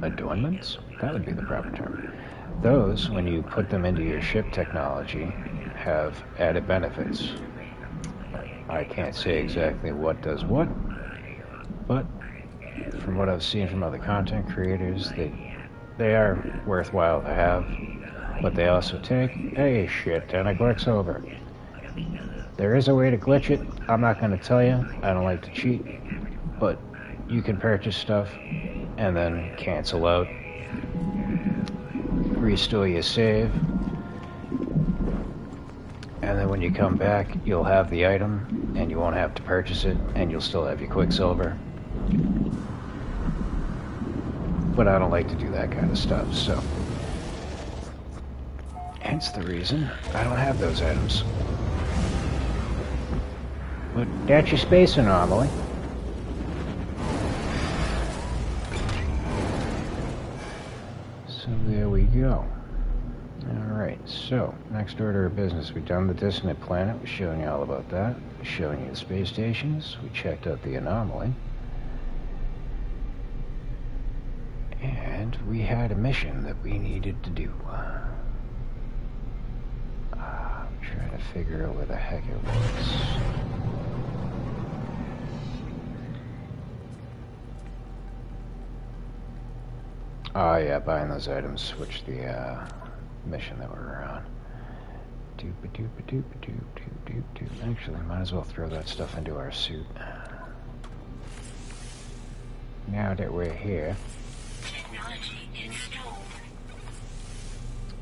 Adornments? That would be the proper term. Those, when you put them into your ship technology, have added benefits. I can't say exactly what does what, but from what I've seen from other content creators, they are worthwhile to have, but they also take a shit ton of Quicksilver. There is a way to glitch it. I'm not going to tell you. I don't like to cheat. But you can purchase stuff and then cancel out. Restore your save. And then when you come back, you'll have the item and you won't have to purchase it and you'll still have your Quicksilver. But I don't like to do that kind of stuff, so... Hence the reason I don't have those items. But that's your space anomaly. So there we go. Alright, so next order of business. We've done the dissonant planet. We're showing you all about that. We're showing you the space stations. We checked out the anomaly. And we had a mission that we needed to do. I'm trying to figure out where the heck it was. Oh yeah, buying those items switched the mission that we were on. Actually, might as well throw that stuff into our suit. Now that we're here.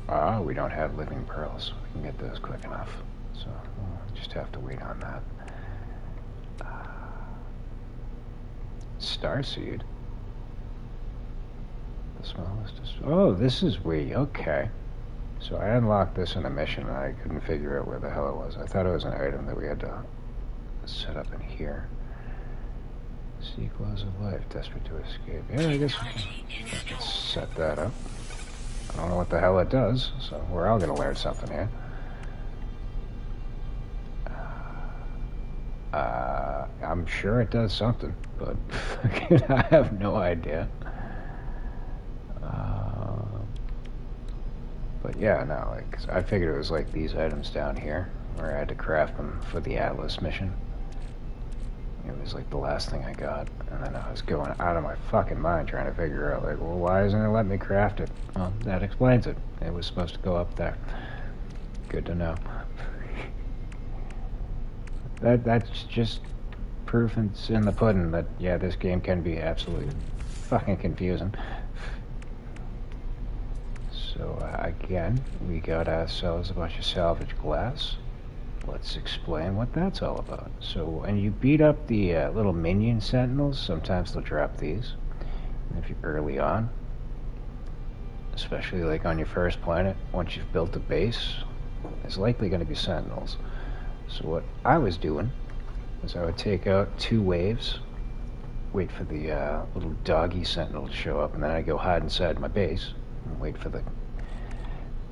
Ah, we don't have living pearls. We can get those quick enough. So, we'll just have to wait on that. Starseed. The smallest is... Oh, this is okay. So I unlocked this in a mission and I couldn't figure out where the hell it was. I thought it was an item that we had to set up in here. Sequels of life, desperate to escape. Yeah, I guess I can set that up. I don't know what the hell it does, so we're all gonna learn something here. I'm sure it does something, but I have no idea. But yeah, no, like, I figured it was like these items down here, where I had to craft them for the Atlas mission. It was like the last thing I got, and then I was going out of my fucking mind trying to figure out, like, well, why isn't it letting me craft it? Well, that explains it. It was supposed to go up there. Good to know. That's just proof it's in the pudding that, yeah, this game can be absolutely fucking confusing. So, again, we got ourselves a bunch of salvage glass. Let's explain what that's all about. So when you beat up the little minion sentinels, sometimes they'll drop these. And if you're early on, especially like on your first planet, once you've built a base, there's likely going to be sentinels. So what I was doing was I would take out 2 waves, wait for the little doggy sentinel to show up, and then I'd go hide inside my base and wait for the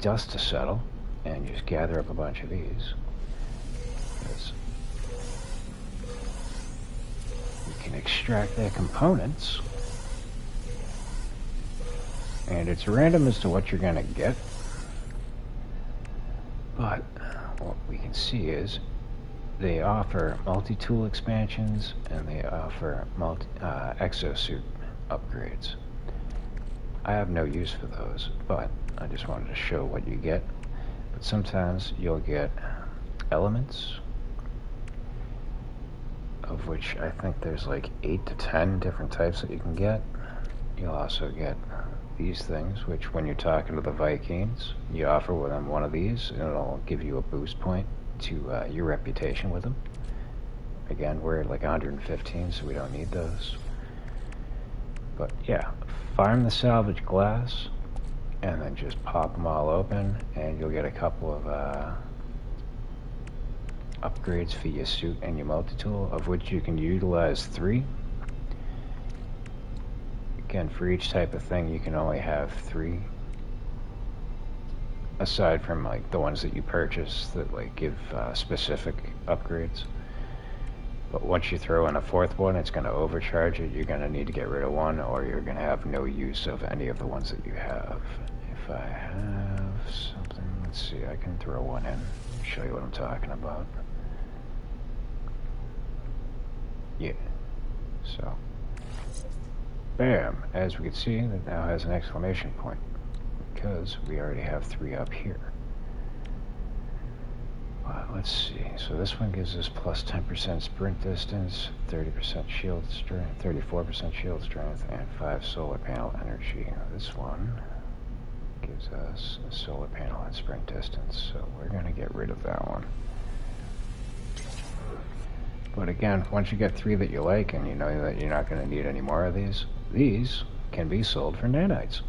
dust to settle and just gather up a bunch of these. You can extract their components, and it's random as to what you're going to get, but what we can see is they offer multi-tool expansions and they offer exosuit upgrades. I have no use for those, but I just wanted to show what you get. But sometimes you'll get elements, of which I think there's like 8 to 10 different types that you can get. You'll also get these things, which when you're talking to the Vikings, you offer them one of these, and it'll give you a boost point to your reputation with them. Again, we're at like 115, so we don't need those. But yeah, farm the salvage glass, and then just pop them all open, and you'll get a couple of upgrades for your suit and your multi-tool, of which you can utilize 3. Again, for each type of thing, you can only have 3. Aside from like the ones that you purchase that like give specific upgrades. But once you throw in a 4th one, it's going to overcharge it. You're going to need to get rid of one, or you're going to have no use of any of the ones that you have. If I have something, let's see, I can throw one in, show you what I'm talking about. Yeah. So, bam. As we can see, that now has an exclamation point, because we already have 3 up here. Let's see. So this one gives us plus 10% sprint distance, 30% shield strength, 34% shield strength, and 5 solar panel energy. This one gives us a solar panel and sprint distance, so we're going to get rid of that one. But again, once you get 3 that you like and you know that you're not going to need any more of these can be sold for nanites.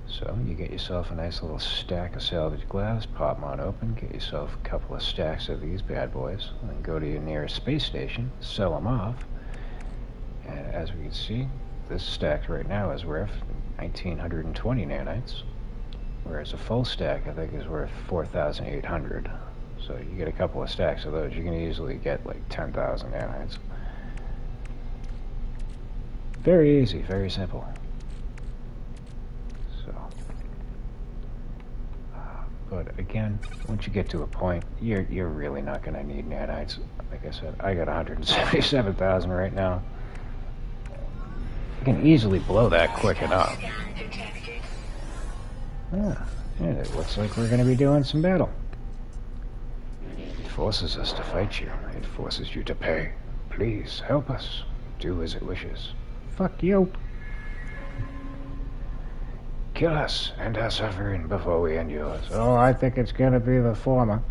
So you get yourself a nice little stack of salvage glass, pop them on open, get yourself a couple of stacks of these bad boys, and then go to your nearest space station, sell them off, and as we can see, this stack right now is worth 1,920 nanites, whereas a full stack I think is worth 4,800. So you get a couple of stacks of those, you can easily get like 10,000 nanites. Very easy, very simple. But again, once you get to a point, you're really not going to need nanites. Like I said, I got 177,000 right now. You can easily blow that quick enough. Yeah, it looks like we're going to be doing some battle. It forces us to fight you. It forces you to pay. Please, help us. Do as it wishes. Fuck you. Kill us, end our suffering before we end yours. Oh, I think it's gonna be the former.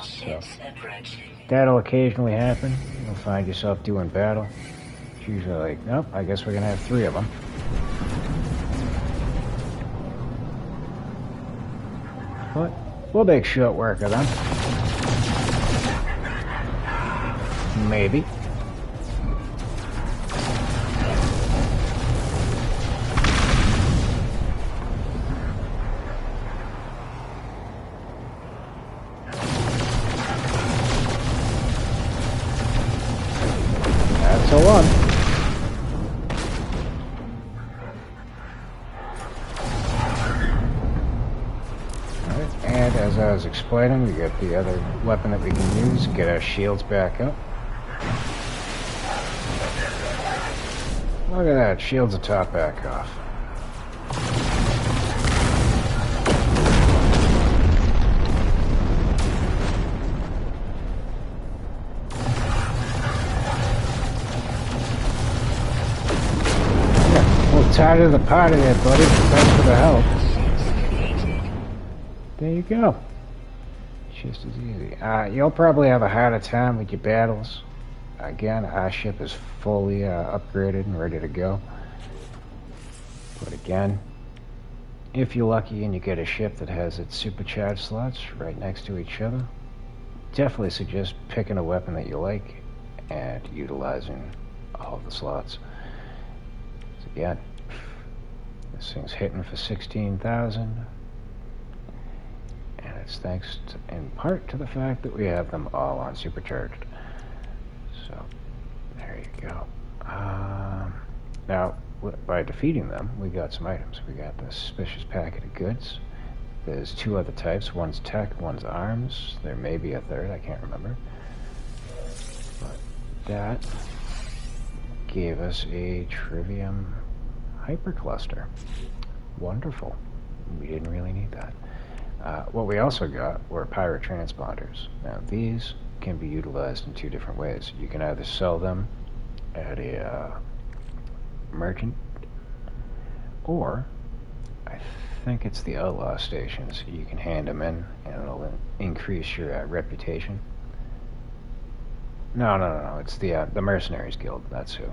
So, that'll occasionally happen. You'll find yourself doing battle. It's usually like, nope, I guess we're gonna have 3 of them. But we'll make short work of them. Maybe. So on. Alright, and as I was explaining, we get the other weapon that we can use, get our shields back up. Look at that, shields are top back off. Tired of the party there, buddy. Thanks for the help. There you go. Just as easy. You'll probably have a harder time with your battles. Again, our ship is fully upgraded and ready to go. But again, if you're lucky and you get a ship that has its supercharged slots right next to each other, definitely suggest picking a weapon that you like and utilizing all of the slots. So again, this thing's hitting for 16,000, and it's thanks to, in part to the fact that we have them all on supercharged. So there you go. Now, by defeating them, we got some items. We got the suspicious packet of goods. There's 2 other types. One's tech, one's arms. There may be a third, I can't remember. But that gave us a Trivium hypercluster. Wonderful. We didn't really need that. What we also got were pirate transponders. Now these can be utilized in 2 different ways. You can either sell them at a merchant, or I think it's the outlaw stations. You can hand them in and it'll increase your reputation. No. It's the Mercenaries Guild. That's who.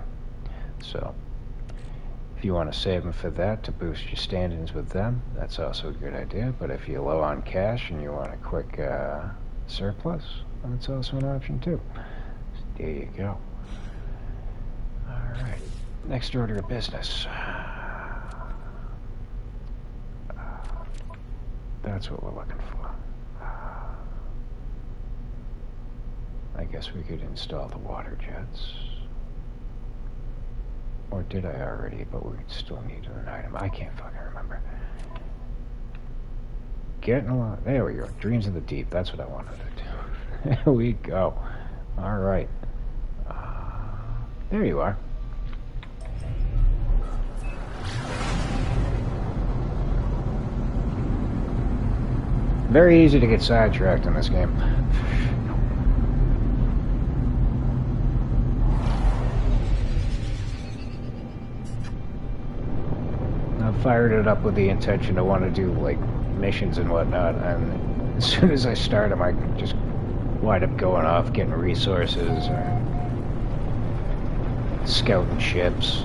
So if you want to save them for that to boost your stand-ins with them, that's also a good idea. But if you're low on cash and you want a quick surplus, that's also an option too. So there you go. Alright, next order of business. That's what we're looking for. I guess we could install the water jets. Or did I already, but we still need an item. I can't fucking remember. Getting along. There we go. Dreams of the Deep. That's what I wanted to do. There we go. Alright. There you are. Very easy to get sidetracked in this game. I fired it up with the intention to want to do like missions and whatnot, and as soon as I start them, I just wind up going off getting resources or scouting ships.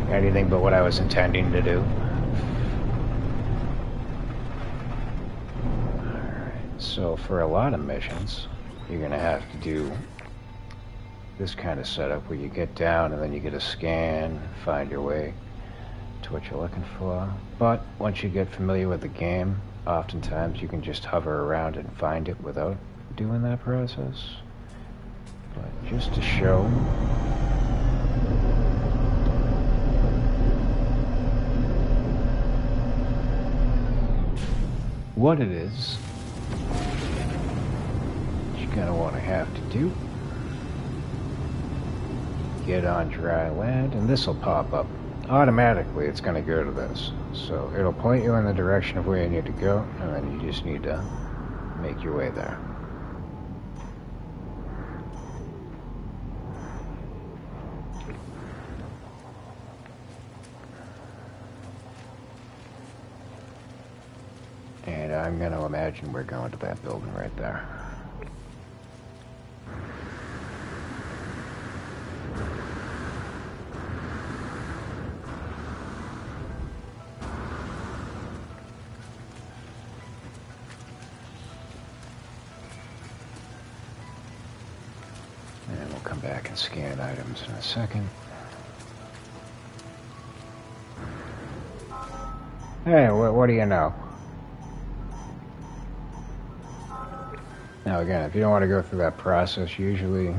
Anything but what I was intending to do. Alright, so for a lot of missions, you're gonna have to do this kind of setup where you get down and then you get a scan, find your way to what you're looking for. But once you get familiar with the game, oftentimes you can just hover around and find it without doing that process. But just to show what it is you're gonna want to have to do, get on dry land, and this will pop up automatically. It's going to go to this, so it'll point you in the direction of where you need to go, and then you just need to make your way there. And I'm going to imagine we're going to that building right there. And we'll come back and scan items in a second. Hey, what do you know? Now again, if you don't want to go through that process, usually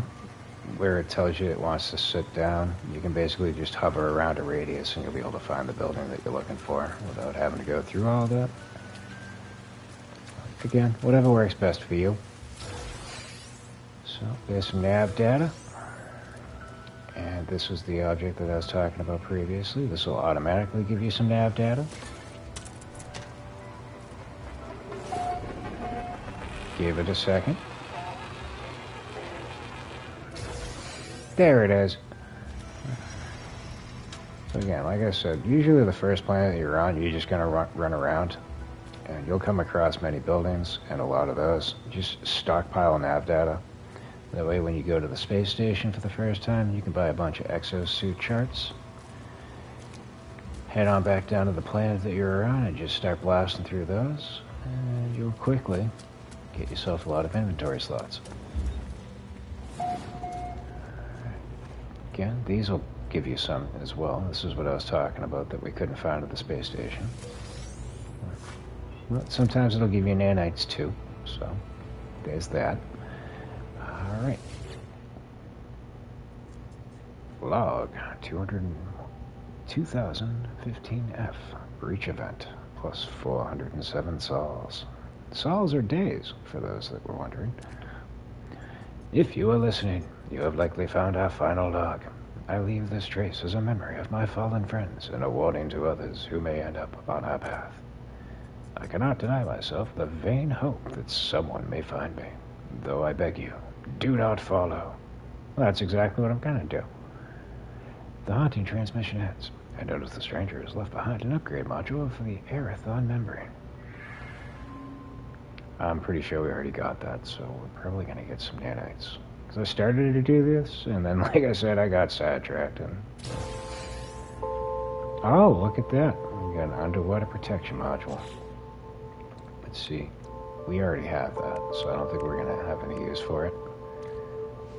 where it tells you it wants to sit down, you can basically just hover around a radius and you'll be able to find the building that you're looking for without having to go through all that. Again, whatever works best for you. So there's some nav data. And this was the object that I was talking about previously. This will automatically give you some nav data. Give it a second. There it is. So again, like I said, usually the first planet that you're on, you're just going to run around. And you'll come across many buildings, and a lot of those. Just stockpile nav data. That way when you go to the space station for the first time, you can buy a bunch of exosuit charts. Head on back down to the planet that you're on and just start blasting through those. And you'll quickly get yourself a lot of inventory slots. Again, these will give you some as well. This is what I was talking about that we couldn't find at the space station. Well, sometimes it'll give you nanites too, so there's that. Alright. Log 2015F. Breach event. Plus 407 sols. Sols are days, for those that were wondering. If you are listening, you have likely found our final log. I leave this trace as a memory of my fallen friends and a warning to others who may end up on our path. I cannot deny myself the vain hope that someone may find me, though I beg you, do not follow. Well, that's exactly what I'm gonna do. The haunting transmission ends. I notice the stranger has left behind an upgrade module for the Aerathon membrane. I'm pretty sure we already got that, so we're probably gonna get some nanites. Because I started to do this, and then, like I said, I got sidetracked. And oh, look at that. We got an underwater protection module. Let's see. We already have that, so I don't think we're gonna have any use for it.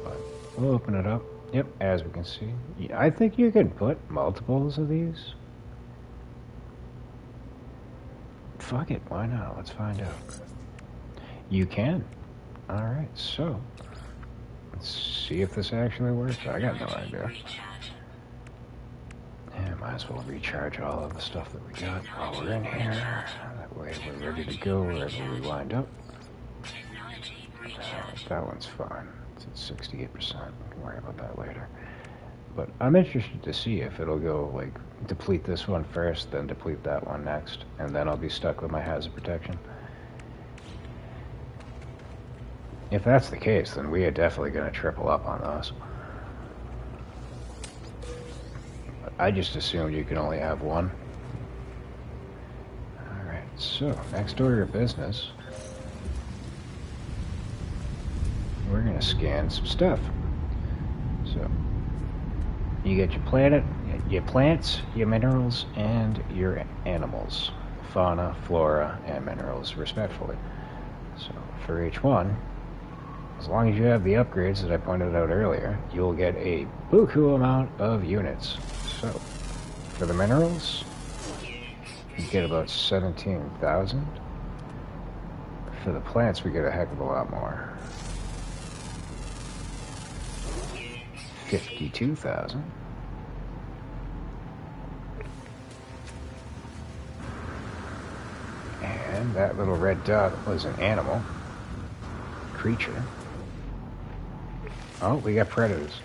But we'll open it up. Yep, as we can see. Yeah, I think you can put multiples of these. Fuck it, why not? Let's find out. You can. Alright, so let's see if this actually works. I got no idea. Yeah, might as well recharge all of the stuff that we got while we're in here. That way we're ready to go wherever we wind up. That one's fine. It's at 68%. We can worry about that later. But I'm interested to see if it'll go, like, deplete this one first, then deplete that one next, and then I'll be stuck with my hazard protection. If that's the case, then we are definitely going to triple up on those. But I just assumed you can only have one. Alright, so, next order of business. We're going to scan some stuff. So, you get your planet, your plants, your minerals, and your animals. Fauna, flora, and minerals, respectively. So, for each one, as long as you have the upgrades that I pointed out earlier, you'll get a buku amount of units. So, for the minerals, you get about 17,000. For the plants, we get a heck of a lot more. 52,000. And that little red dot was an animal. Creature. Oh, we got predators.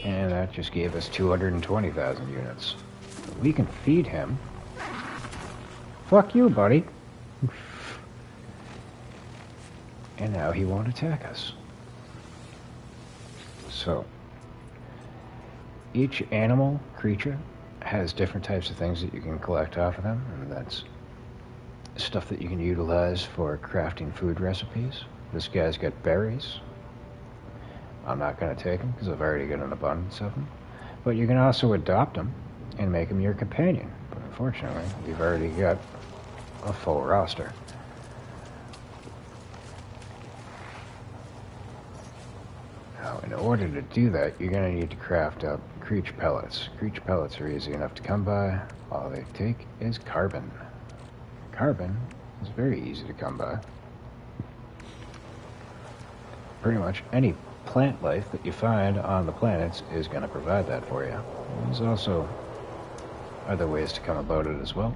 And that just gave us 220,000 units. We can feed him. Fuck you, buddy. And now he won't attack us. So, each animal, creature, has different types of things that you can collect off of them, and that's stuff that you can utilize for crafting food recipes. This guy's got berries. I'm not going to take them because I've already got an abundance of them. But you can also adopt them and make them your companion. But unfortunately, we've already got a full roster. Now, in order to do that, you're going to need to craft up creature pellets. Creature pellets are easy enough to come by. All they take is carbon. Carbon is very easy to come by. Pretty much any plant life that you find on the planets is going to provide that for you. There's also other ways to come about it as well.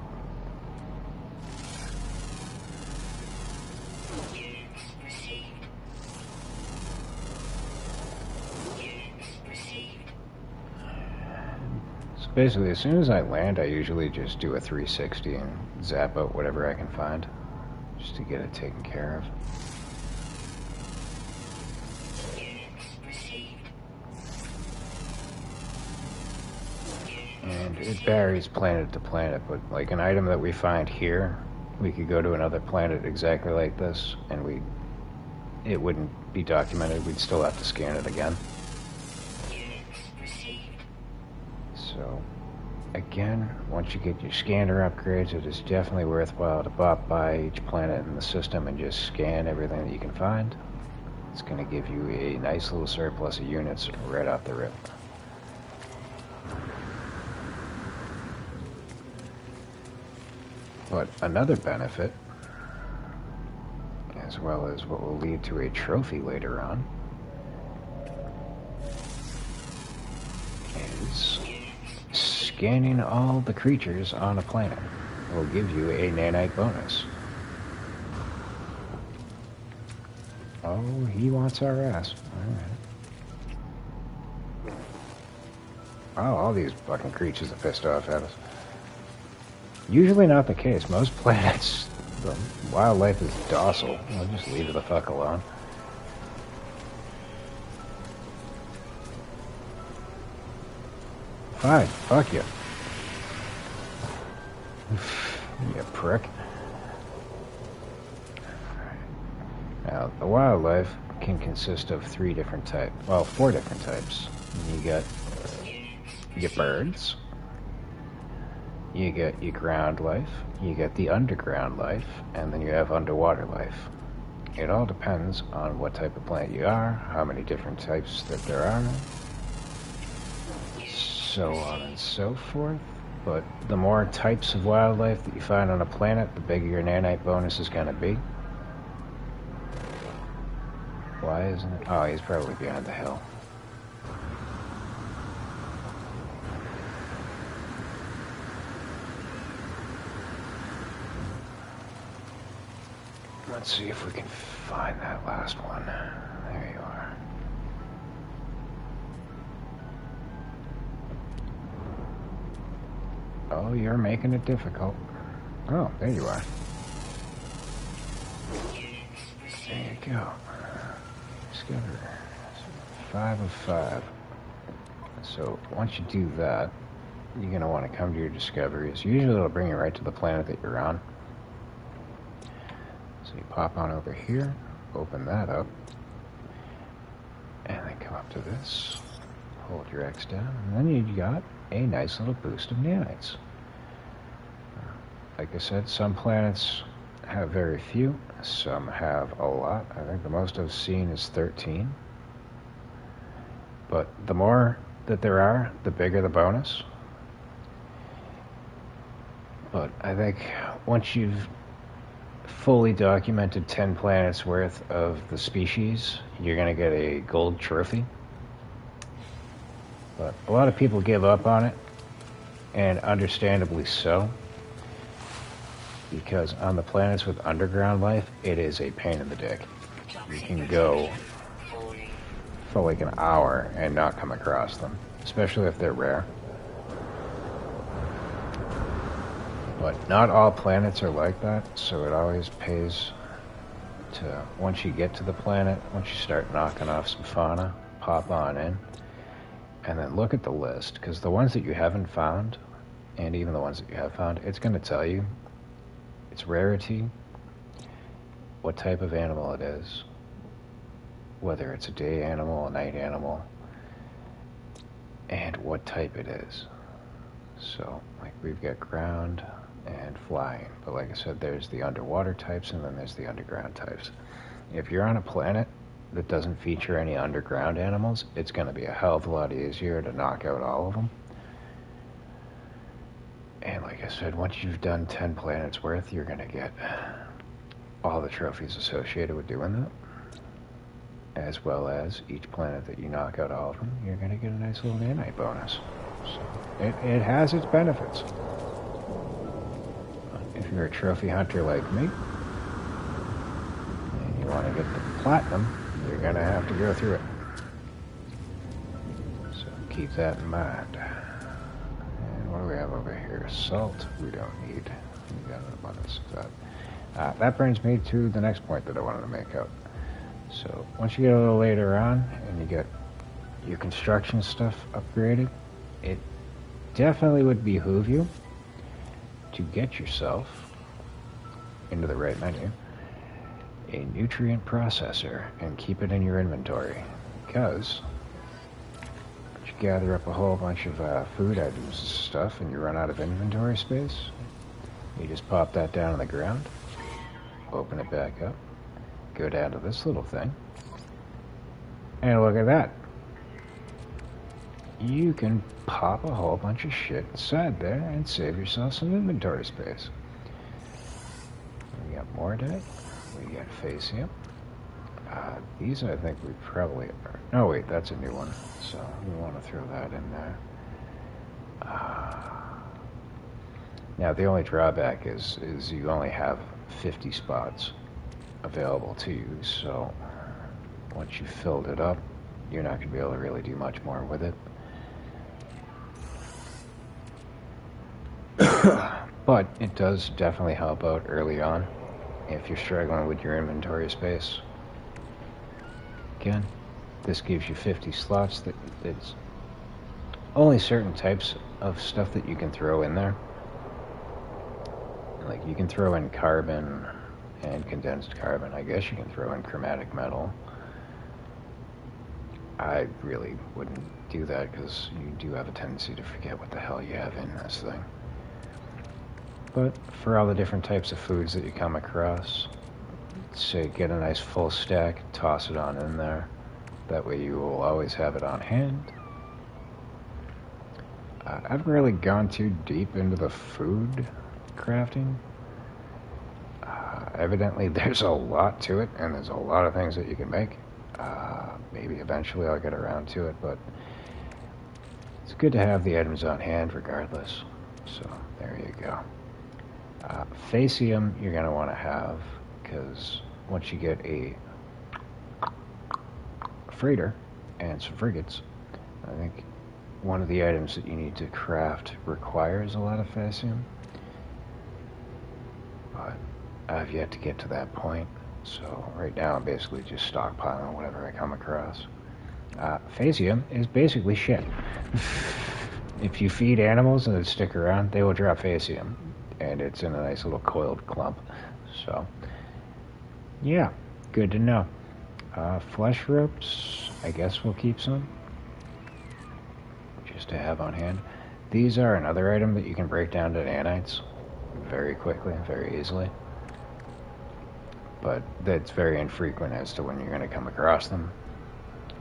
Basically, as soon as I land, I usually just do a 360 and zap out whatever I can find, just to get it taken care of. And it varies planet to planet, but like an item that we find here, we could go to another planet exactly like this, and it wouldn't be documented. We'd still have to scan it again. So, again, once you get your scanner upgrades, it is definitely worthwhile to pop by each planet in the system and just scan everything that you can find. It's going to give you a nice little surplus of units right off the rip. But another benefit, as well as what will lead to a trophy later on, is scanning all the creatures on a planet will give you a nanite bonus. Oh, he wants our ass. Alright. Oh, all these fucking creatures are pissed off at us. Usually not the case. Most planets, the wildlife is docile. I'll just leave it the fuck alone. Fine, fuck you. You prick. Now, the wildlife can consist of 4 different types. You got your birds, you get your ground life, you get the underground life, and then you have underwater life. It all depends on what type of plant you are, how many different types that there are, so on and so forth. But the more types of wildlife that you find on a planet, the bigger your nanite bonus is going to be. Why isn't it? Oh, he's probably behind the hill. Let's see if we can find that last one. There you are. Oh, you're making it difficult. Oh, there you are. There you go. Discover. 5 of 5. So once you do that, you're going to want to come to your discoveries. Usually it'll bring you right to the planet that you're on. So you pop on over here, open that up, and then come up to this, hold your X down, and then you got a nice little boost of nanites. Like I said, some planets have very few, some have a lot. I think the most I've seen is 13. But the more that there are, the bigger the bonus. But I think once you've fully documented 10 planets worth of the species, you're going to get a gold trophy. But a lot of people give up on it, and understandably so, because on the planets with underground life, it is a pain in the dick. You can go for like an hour and not come across them, especially if they're rare. But not all planets are like that, so it always pays to, once you get to the planet, once you start knocking off some fauna, pop on in, and then look at the list, because the ones that you haven't found, and even the ones that you have found, it's going to tell you its rarity, what type of animal it is, whether it's a day animal, a night animal, and what type it is. So, like, we've got ground and flying, but like I said, there's the underwater types and then there's the underground types. If you're on a planet that doesn't feature any underground animals, it's going to be a hell of a lot easier to knock out all of them. And like I said, once you've done 10 planets worth, you're going to get all the trophies associated with doing that, as well as each planet that you knock out all of them, you're going to get a nice little nanite bonus. So it has its benefits. If you're a trophy hunter like me, and you want to get the platinum, you're going to have to go through it. So keep that in mind. And what do we have over here? Salt, we don't need. We got an abundance of that. That brings me to the next point that I wanted to make out. So once you get a little later on, and you get your construction stuff upgraded, it definitely would behoove you to get yourself into the right menu a nutrient processor and keep it in your inventory, because you gather up a whole bunch of food items and stuff and you run out of inventory space, you just pop that down on the ground, open it back up, go down to this little thing, and look at that. You can pop a whole bunch of shit inside there and save yourself some inventory space. We got Mordite, we got Facium. These I think we probably are. No, wait, that's a new one, so we want to throw that in there. Now, the only drawback is you only have 50 spots available to you, so once you've filled it up, you're not going to be able to really do much more with it. But it does definitely help out early on if you're struggling with your inventory space. Again, this gives you 50 slots. It's only certain types of stuff that you can throw in there. Like, you can throw in carbon and condensed carbon. I guess you can throw in chromatic metal. I really wouldn't do that because you do have a tendency to forget what the hell you have in this thing. But for all the different types of foods that you come across, say get a nice full stack, toss it on in there. That way you will always have it on hand. I haven't really gone too deep into the food crafting. Evidently there's a lot to it, and there's a lot of things that you can make. Maybe eventually I'll get around to it, but it's good to have the items on hand regardless. So there you go. Facium you're going to want to have, because once you get a freighter and some frigates, I think one of the items that you need to craft requires a lot of fascium. But I've yet to get to that point. So right now I'm basically just stockpiling whatever I come across. Fascium is basically shit. If you feed animals and they stick around, they will drop fascium. And it's in a nice little coiled clump. So, yeah, good to know. Flesh ropes, I guess we'll keep some. Just to have on hand. These are another item that you can break down to nanites very quickly, very easily. But that's very infrequent as to when you're going to come across them.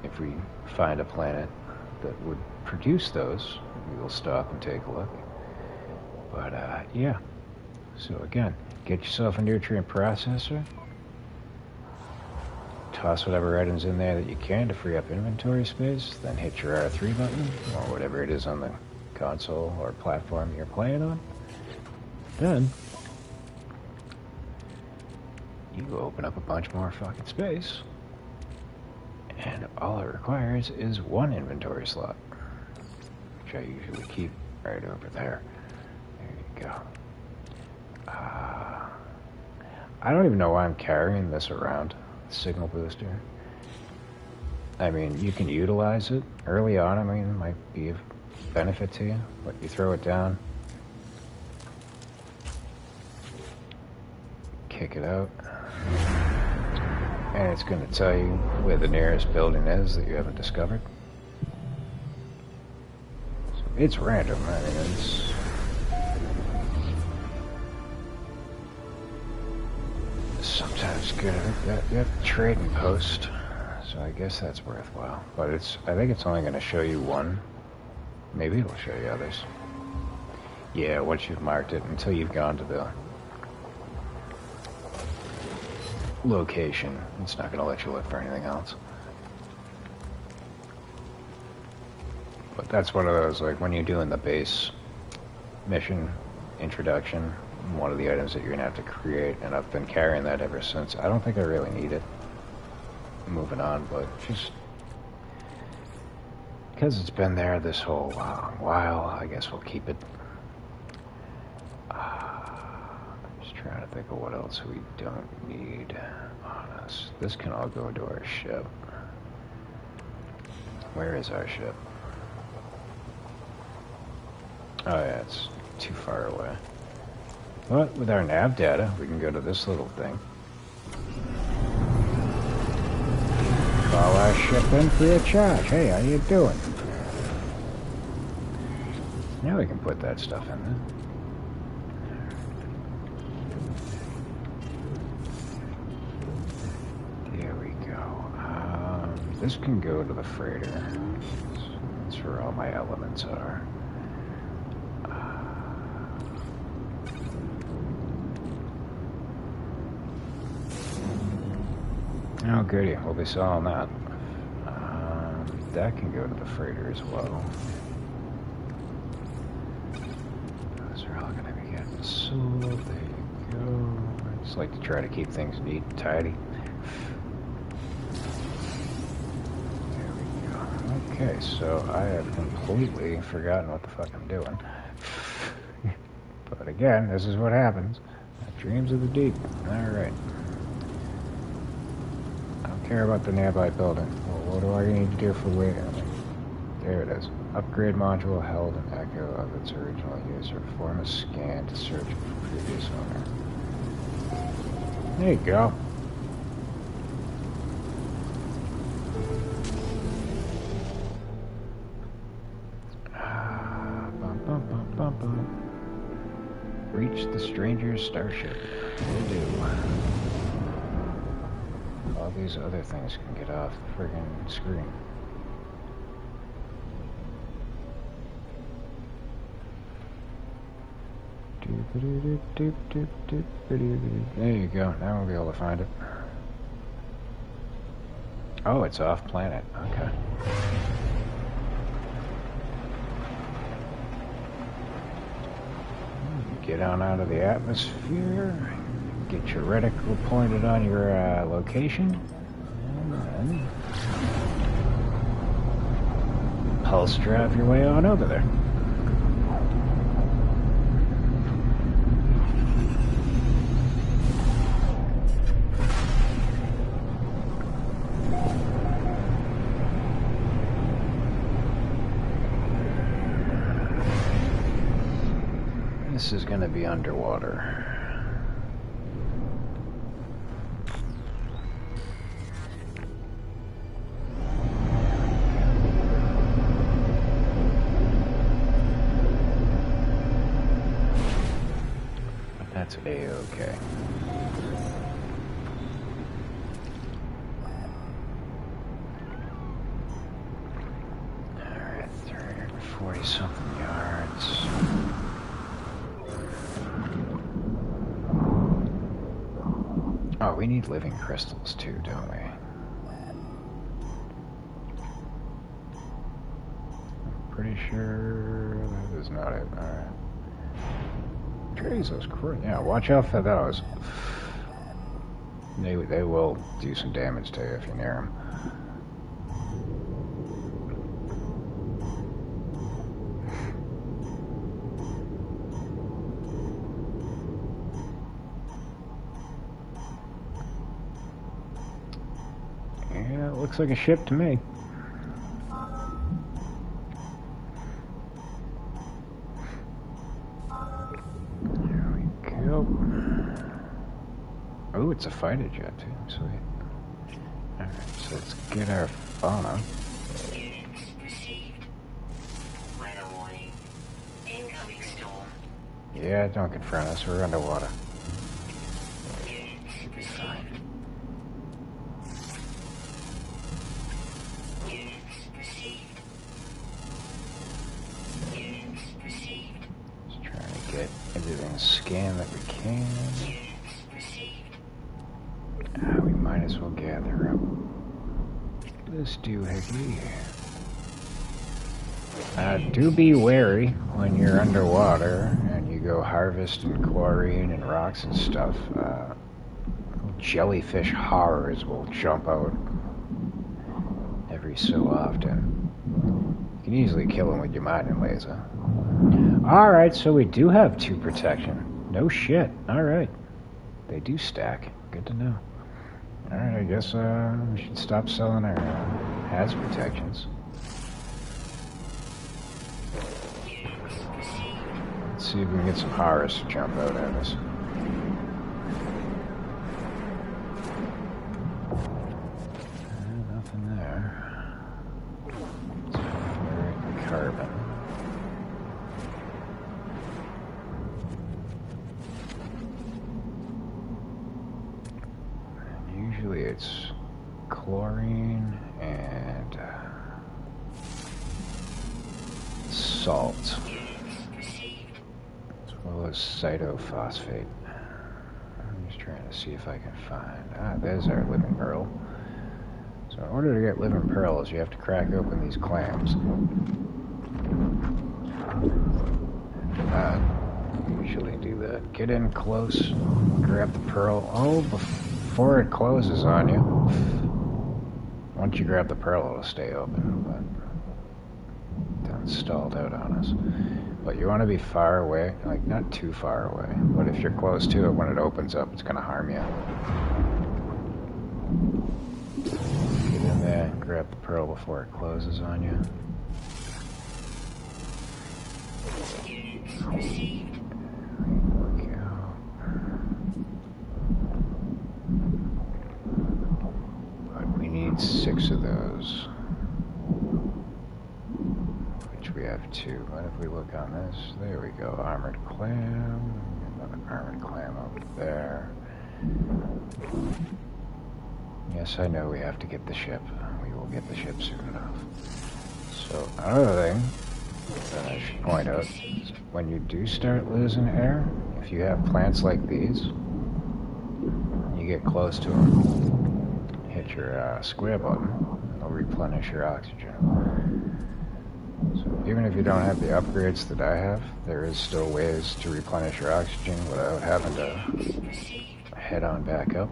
If we find a planet that would produce those, we will stop and take a look. But yeah, so again, get yourself a nutrient processor, toss whatever items in there that you can to free up inventory space, then hit your R3 button, or whatever it is on the console or platform you're playing on. Then you open up a bunch more fucking space, and all it requires is one inventory slot, which I usually keep right over there. There you go. I don't even know why I'm carrying this around, the signal booster. I mean, you can utilize it early on. I mean, it might be of benefit to you, but you throw it down, kick it out, and it's going to tell you where the nearest building is that you haven't discovered. So it's random. I mean, it's sometimes good. You have to trade and post, so I guess that's worthwhile. But I think it's only going to show you one. Maybe it'll show you others. Yeah, once you've marked it, until you've gone to the location, it's not going to let you look for anything else. But that's one of those, like when you're doing the base mission introduction, one of the items that you're going to have to create, and I've been carrying that ever since. I don't think I really need it. Moving on, but just because it's been there this whole while, I guess we'll keep it. Just trying to think of what else we don't need on us. This can all go to our ship. Where is our ship? Oh yeah, it's too far away. But with our nav data, we can go to this little thing. Call our ship in free of charge. Hey, how you doing? Now we can put that stuff in there. There we go. This can go to the freighter. That's where all my elements are. Oh, goody. We'll be selling that. That can go to the freighter as well. Those are all going to be getting sold. There you go. I just like to try to keep things neat and tidy. There we go. Okay, so I have completely forgotten what the fuck I'm doing. But again, this is what happens. Dreams of the deep. Alright. Care about the nearby building. Well, what do I need to do for waiting? There it is. Upgrade module held an echo of its original user. Perform a scan to search for previous owner. There you go. Reach the stranger's starship. Will do. All these other things can get off the friggin' screen. There you go. Now we'll be able to find it. Oh, it's off planet. Okay. Get on out of the atmosphere. Get your reticle pointed on your location. And then pulse drive your way on over there. This is going to be underwater. But that's A-okay. Alright, 340 something yards. Oh, we need living crystals too, don't we? I'm pretty sure that is not it. Alright. Jesus Christ. Yeah, watch out for those. They will do some damage to you if you're near them. Yeah, it looks like a ship to me. There we go. Oh, it's a fighter jet too. Sweet. Alright, so let's get our fauna. Units received. Weather warning. Incoming storm. Yeah, don't confront us. We're underwater. Units Should be received. fine. Units received. Units received. Just trying to get everything scanned that we can. Units received. We might as well gather up this doohickey. Do be wary when you're underwater and you go harvesting chlorine and rocks and stuff. Jellyfish horrors will jump out every so often. You can easily kill them with your mining laser. Alright, so we do have 2 protection. No shit. Alright. They do stack. Good to know. Alright, I guess we should stop selling our HAZ protections. Let's see if we can get some horrors to jump out at us. Nothing there. It's carbon. Usually it's chlorine and salt, as well as cytophosphate. I'm just trying to see if I can find... there's our living pearl. So in order to get living pearls, you have to crack open these clams. Usually do that. Get in close, grab the pearl. Oh, before it closes on you. Once you grab the pearl, it'll stay open, but then it's stalled out on us. But you want to be far away, like not too far away, but if you're close to it, when it opens up, it's going to harm you. Get in there, grab the pearl before it closes on you. Units received. There we go. But we need 6 of those. Which we have 2. What if we look on this? There we go. Armored clam. Another armored clam over there. Yes, I know we have to get the ship. We will get the ship soon enough. So, another thing that I should point out is when you do start losing air, if you have plants like these, you get close to them, hit your square button, it'll replenish your oxygen. So even if you don't have the upgrades that I have, there is still ways to replenish your oxygen without having to head on back up.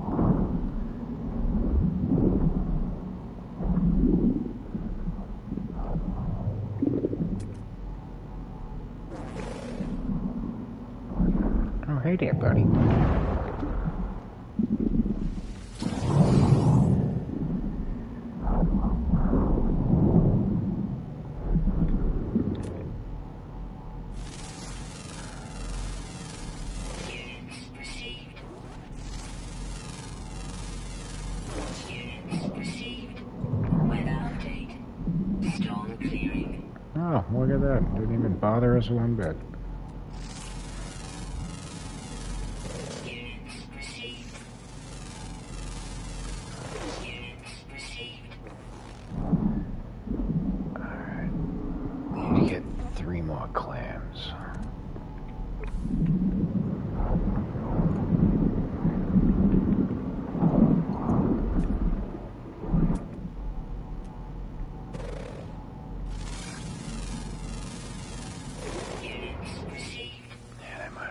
Oh, hey there, buddy. Oh, look at that. Didn't even bother us one bit. Alright. We need to get 3 more clams.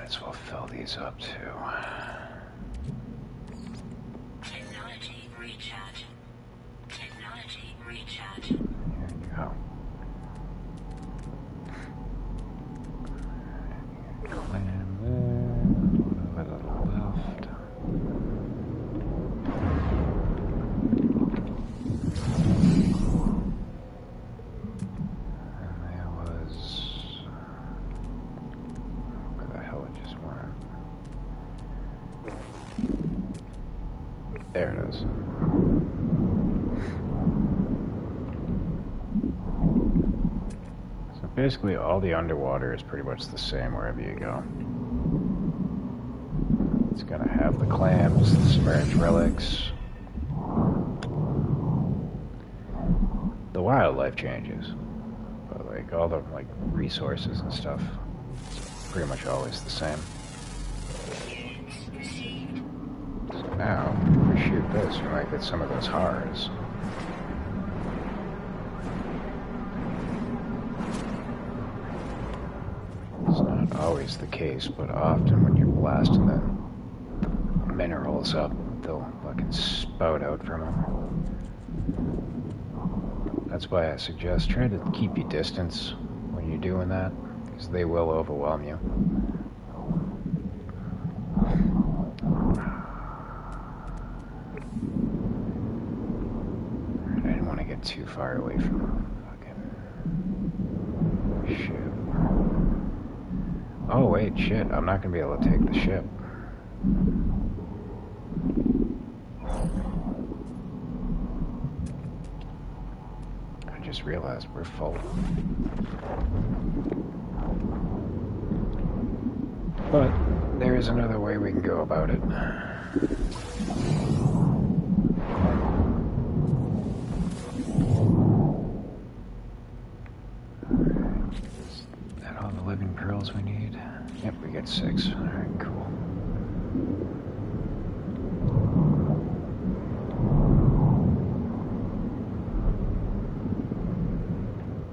As well fill these up too. Technology recharge. Technology recharge. There you go. Clam there, a little left. And there was... where the hell it just went? There it is. So basically all the underwater is pretty much the same wherever you go. It's gonna have the clams, the submerged relics. The wildlife changes, but like all the like resources and stuff, it's pretty much always the same. So now, if we shoot this, we might get some of those horrors. It's not always the case, but often when you're blasting the minerals up, they'll fucking spout out from them. That's why I suggest try to keep your distance when you're doing that, because they will overwhelm you. I didn't want to get too far away from the fucking ship. Oh wait, shit, I'm not gonna be able to take the ship. I just realized we're full. But there is another way we can go about it. Is that all the living pearls we need? Yep, we get 6. Alright, cool.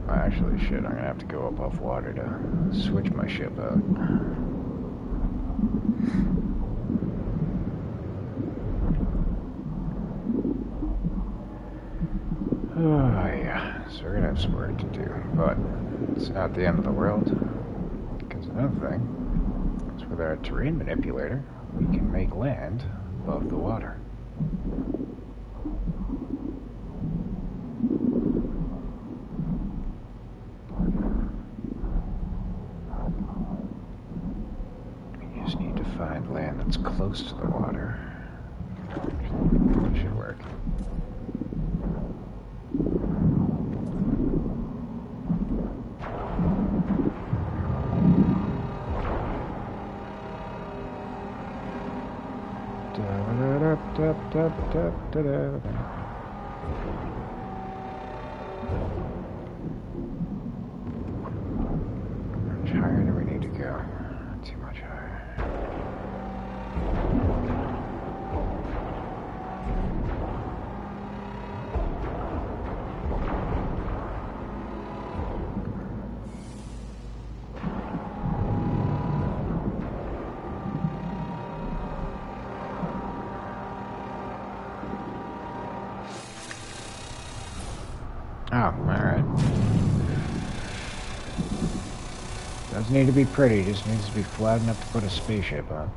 Actually, shit, I'm gonna have to go up off water to switch my ship out. Oh, yeah, so we're gonna have some work to do, but it's not the end of the world. Because another thing is with our terrain manipulator, we can make land above the water. Just need to find land that's close to the water. That should work. How much higher do we need to go? Not too much higher. Oh, alright. Doesn't need to be pretty, just needs to be flat enough to put a spaceship on.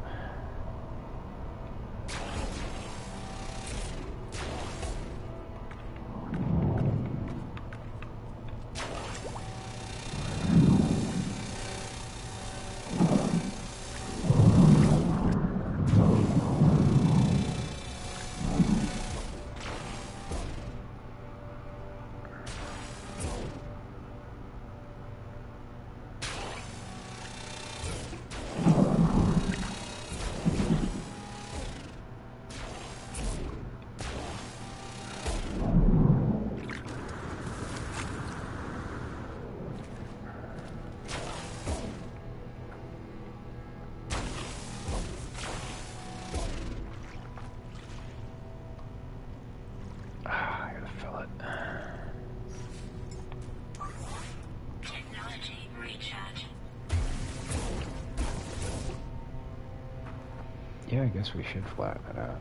Yeah, I guess we should flatten it out.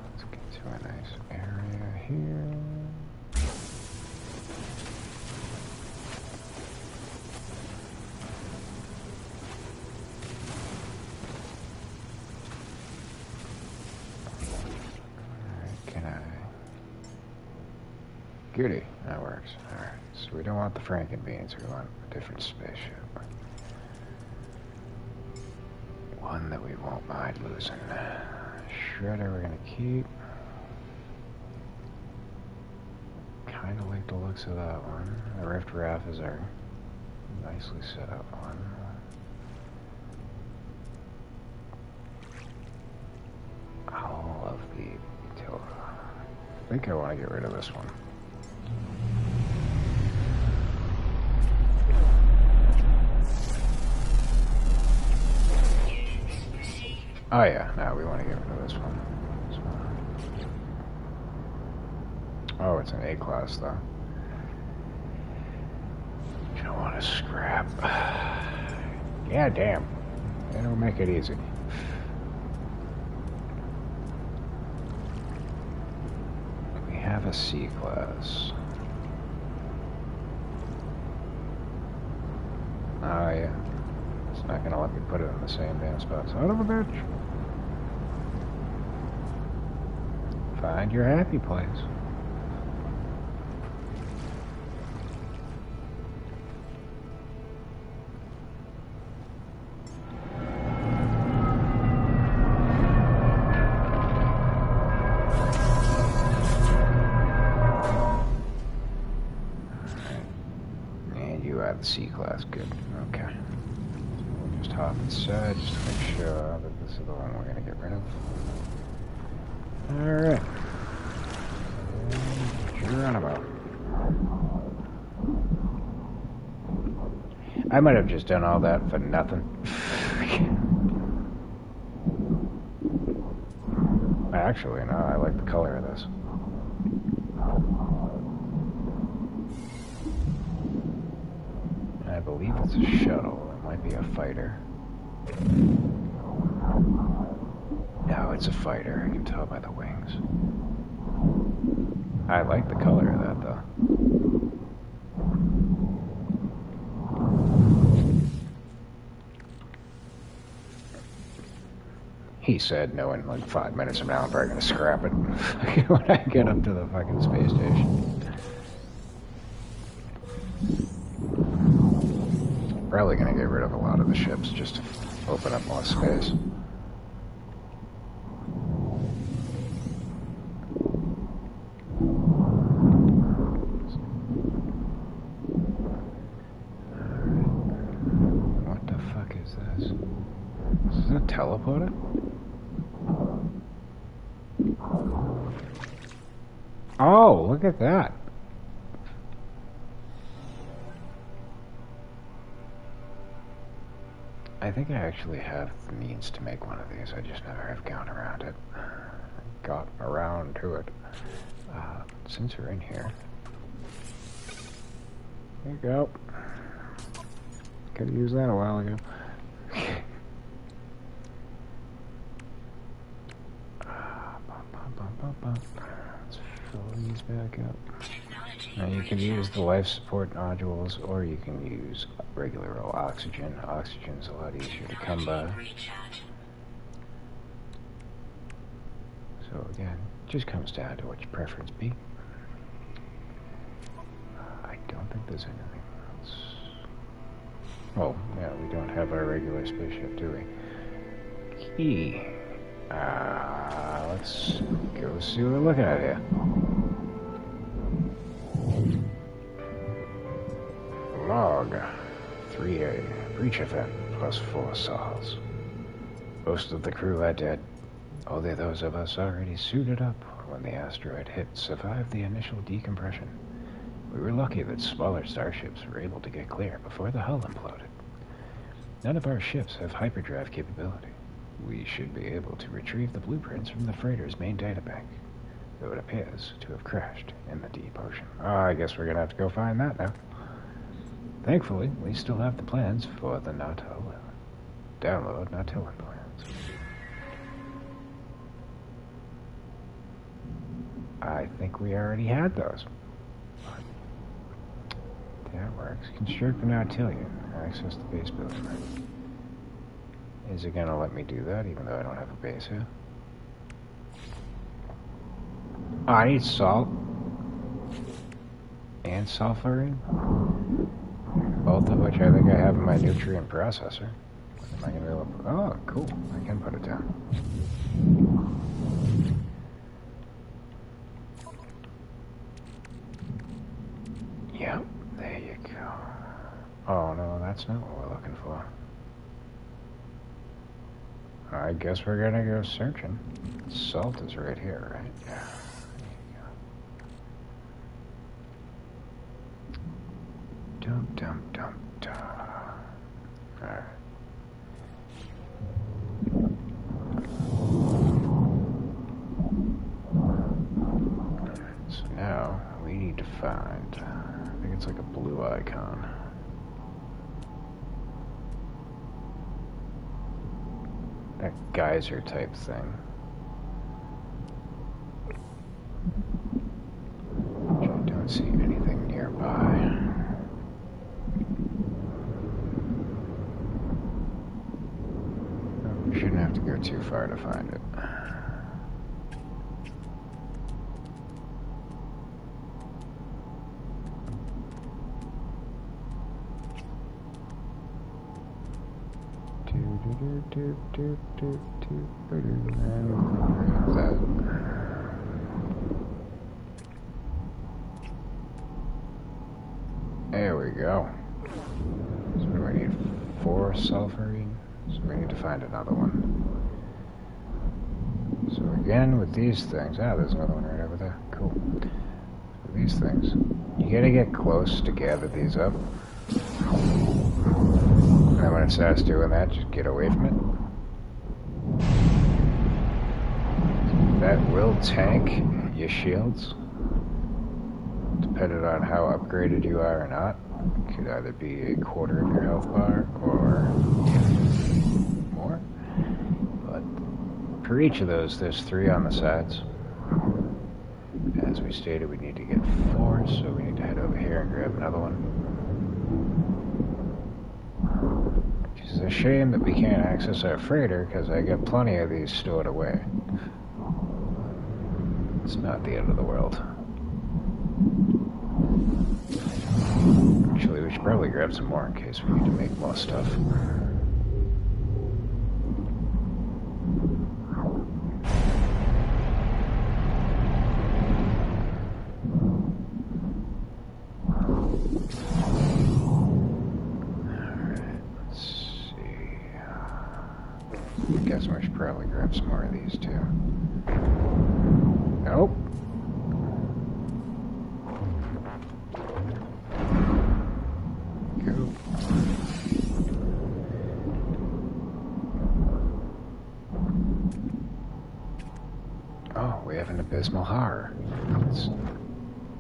Let's get to a nice area here. Alright, can I... Goody, that works. Alright, so we don't want the Frankenbeans, we want a different spaceship. One that we won't mind losing. Shredder we're gonna keep. Kinda like the looks of that one. The Rift Raff is our nicely set up one. All of the utility. I think I want to get rid of this one. Oh yeah, no, we want to get rid of this one. Oh, it's an A class though. You don't want to scrap. Yeah, damn. They don't make it easy. We have a C class. Oh yeah. It's not gonna let me put it in the same damn spot. Son of a bitch. Find your happy place. And you have the C class, good. Okay. We'll just hop inside just to make sure that this is the one we're gonna get rid of. Alright. What you're on about. I might have just done all that for nothing. Actually, no, I like the color of this. I believe it's a shuttle. It might be a fighter. No, it's a fighter. I can tell by the wings. I like the color of that, though. He said, knowing like 5 minutes from now, I'm probably gonna scrap it when I get up to the fucking space station. Probably gonna get rid of a lot of the ships just to open up more space. What the fuck is this? Is this a teleporter? Oh, look at that. I think I actually have the means to make one of these. I just never have gone around it. Got around to it. Since we're in here. There you go. Could have used that a while ago. Let's fill these back up. Technology Now you can use the life support nodules, or you can use regular old oxygen. Oxygen's a lot easier to come by. recharge. So again, it just comes down to what your preference be. I don't think there's anything else. Oh, yeah, we don't have our regular spaceship, do we? Key. Let's go see what we're looking at here. Log 3A. Breach event plus 4 sols. Most of the crew are dead. Only those of us already suited up when the asteroid hit survived the initial decompression. We were lucky that smaller starships were able to get clear before the hull imploded. None of our ships have hyperdrive capability. We should be able to retrieve the blueprints from the freighter's main databank, though it appears to have crashed in the deep ocean. I guess we're gonna have to go find that now. Thankfully, we still have the plans for the Nautilan. Download Nautilan plans. I think we already had those. That works. Construct the Nautilan. Access the base building. Is it gonna let me do that even though I don't have a base here? Oh, I need salt. And sulfurine. Both of which I think I have in my nutrient processor. Am I gonna be able to... Oh, cool. I can put it down. Yep, there you go. Oh no, that's not what we're looking for. I guess we're gonna go searching. Salt is right here, right? Yeah. There you go. Dum. Alright. So now we need to find, I think it's like a blue icon. That geyser type thing. Which I don't see anything nearby. Oh, we shouldn't have to go too far to find it. There we go. So what do we need? 4 sulfurine? So we need to find another one. So again, with these things... Ah, there's another one right over there. Cool. With these things, you gotta get close to gather these up. And then when it starts doing that, just get away from it. That will tank your shields, depending on how upgraded you are or not. It could either be a quarter of your health bar or more. But for each of those, there's 3 on the sides. As we stated, we need to get 4, so we need to head over here and grab another one. Which is a shame that we can't access our freighter, because I got plenty of these stored away. It's not the end of the world. Actually, we should probably grab some more in case we need to make more stuff. Alright, let's see. I guess we should probably grab some more of these too. Nope. Go. Oh, we have an abysmal horror. Let's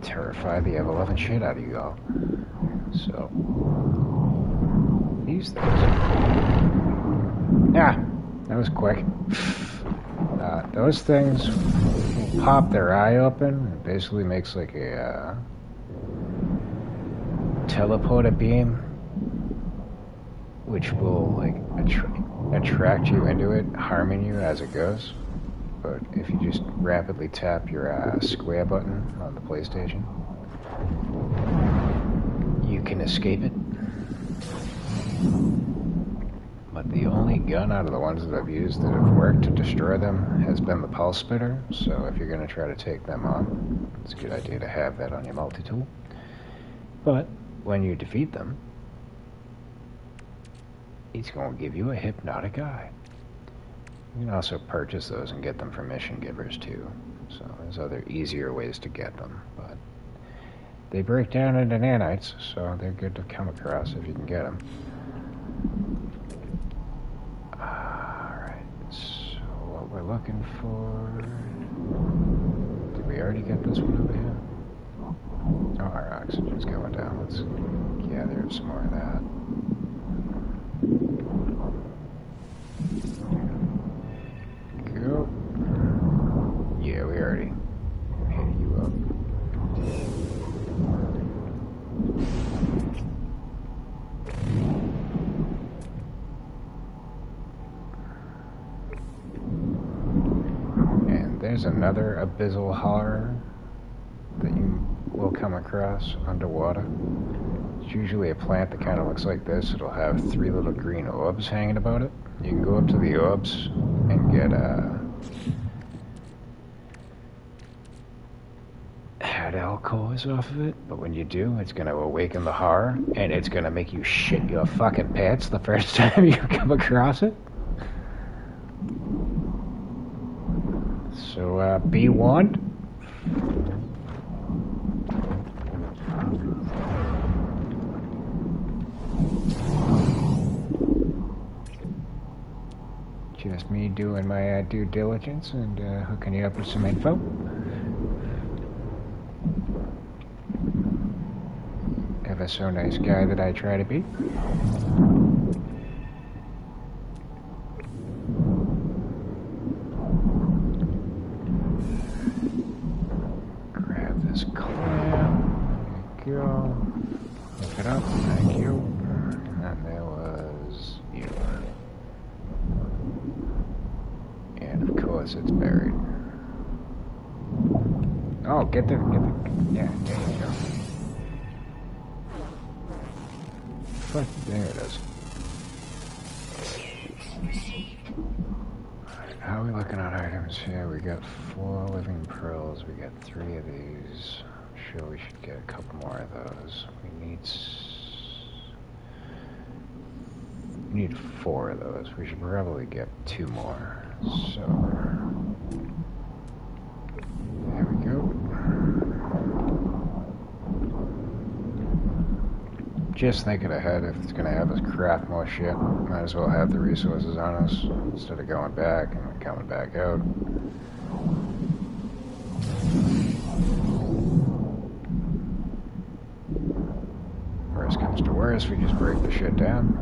terrify the ever-loving shit out of you all. So, these things. Yeah, that was quick. Those things pop their eye open. It basically makes like a teleporter beam, which will like attract you into it, harming you as it goes. But if you just rapidly tap your square button on the PlayStation, you can escape it. But the only gun out of the ones that I've used that have worked to destroy them has been the pulse spitter. So if you're going to try to take them on, it's a good idea to have that on your multi-tool. But when you defeat them, it's going to give you a hypnotic eye. You can also purchase those and get them from mission givers too. So there's other easier ways to get them, but they break down into nanites, so they're good to come across if you can get them. Alright, so what we're looking for... Did we already get this one over here? Oh, our oxygen's going down. Let's gather some more of that. Go. Yeah, we already hit you up. And there's another abyssal horror that you will come across underwater. It's usually a plant that kind of looks like this. It'll have 3 little green orbs hanging about it. You can go up to the orbs and get Hadal cores off of it, but when you do, it's going to awaken the horror, and it's going to make you shit your fucking pants the first time you come across it. So, be warned. Just me doing my due diligence and hooking you up with some info. Ever so nice guy that I try to be. Grab this clam. There you go. Look it up. Thank you. And there was you. And of course it's buried. Oh, get the, yeah, there you go. But there it is. Alright, how are we looking at items here? We got 4 living pearls, we got 3 of these. I'm sure we should get a couple more of those. We need 4 of those. We should probably get 2 more. So, there we go. Just thinking ahead, if it's going to have us craft more shit, might as well have the resources on us instead of going back and coming back out. Worst comes to worst, we just break the shit down.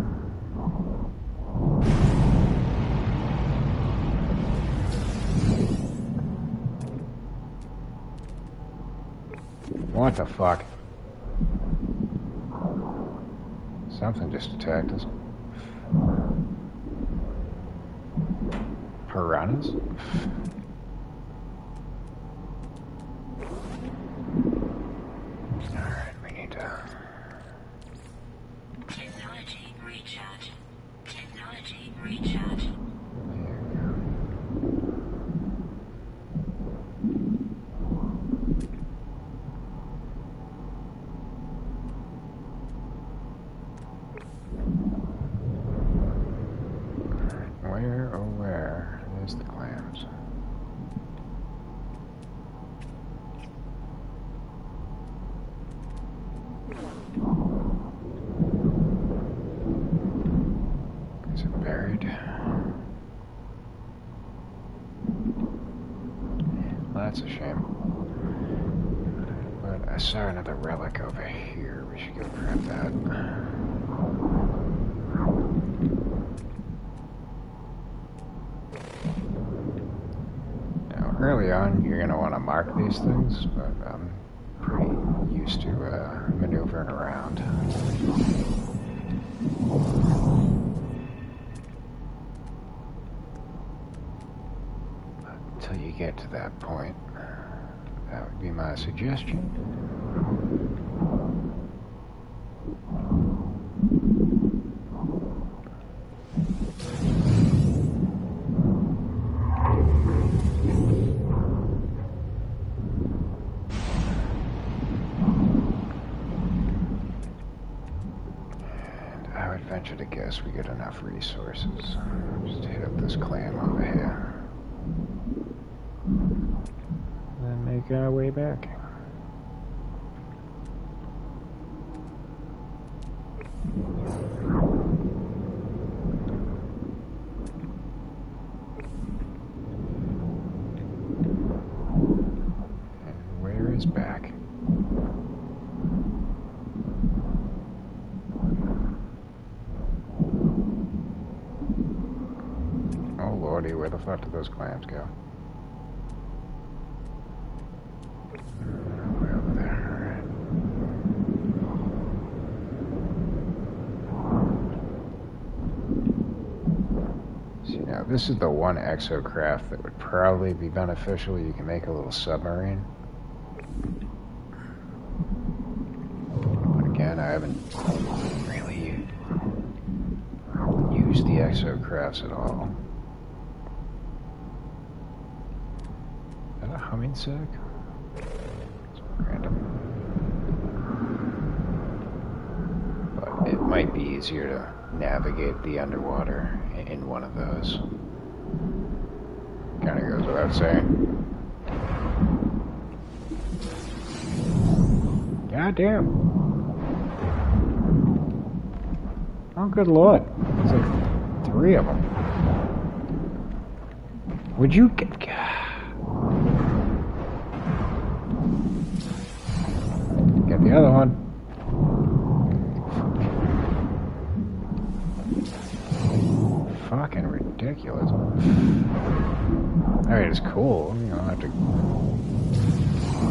What the fuck? Something just attacked us. Piranhas? Alright, we need to... Technology recharge. Technology recharge. Where, oh where? There's the clams. Is it buried? Well, that's a shame. But I saw another relic over here. We should go grab that. Earlier early on, you're going to want to mark these things, but I'm pretty used to maneuvering around. Until you get to that point, that would be my suggestion. Venture to guess we get enough resources. Just hit up this clam over here. Then make our way back. And where is back? Where the fuck did those clams go? Way over there, alright. See, now this is the one exocraft that would probably be beneficial. You can make a little submarine. But again, I haven't really used the exocrafts at all. A humming sack? It's random. But it might be easier to navigate the underwater in one of those. Kinda goes without saying. God damn. Oh, good lord. There's like 3 of them. Would you get... Get the other one. Fucking ridiculous. I mean, it's cool. You don't have to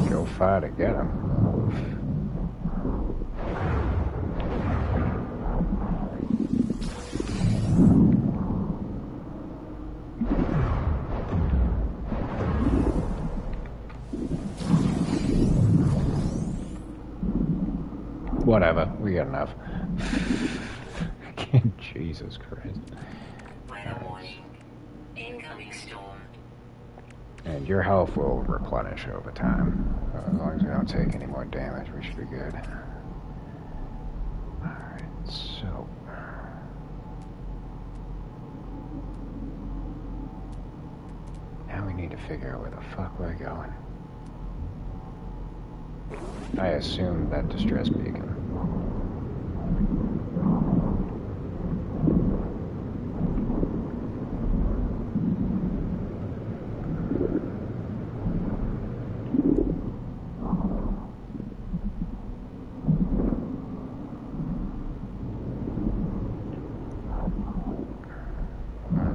go far to get them. Whatever, we got enough. Jesus Christ. Weather warning. Incoming storm. And your health will replenish over time. As long as we don't take any more damage, we should be good. Alright, so... now we need to figure out where the fuck we're going. I assume that distress beacon.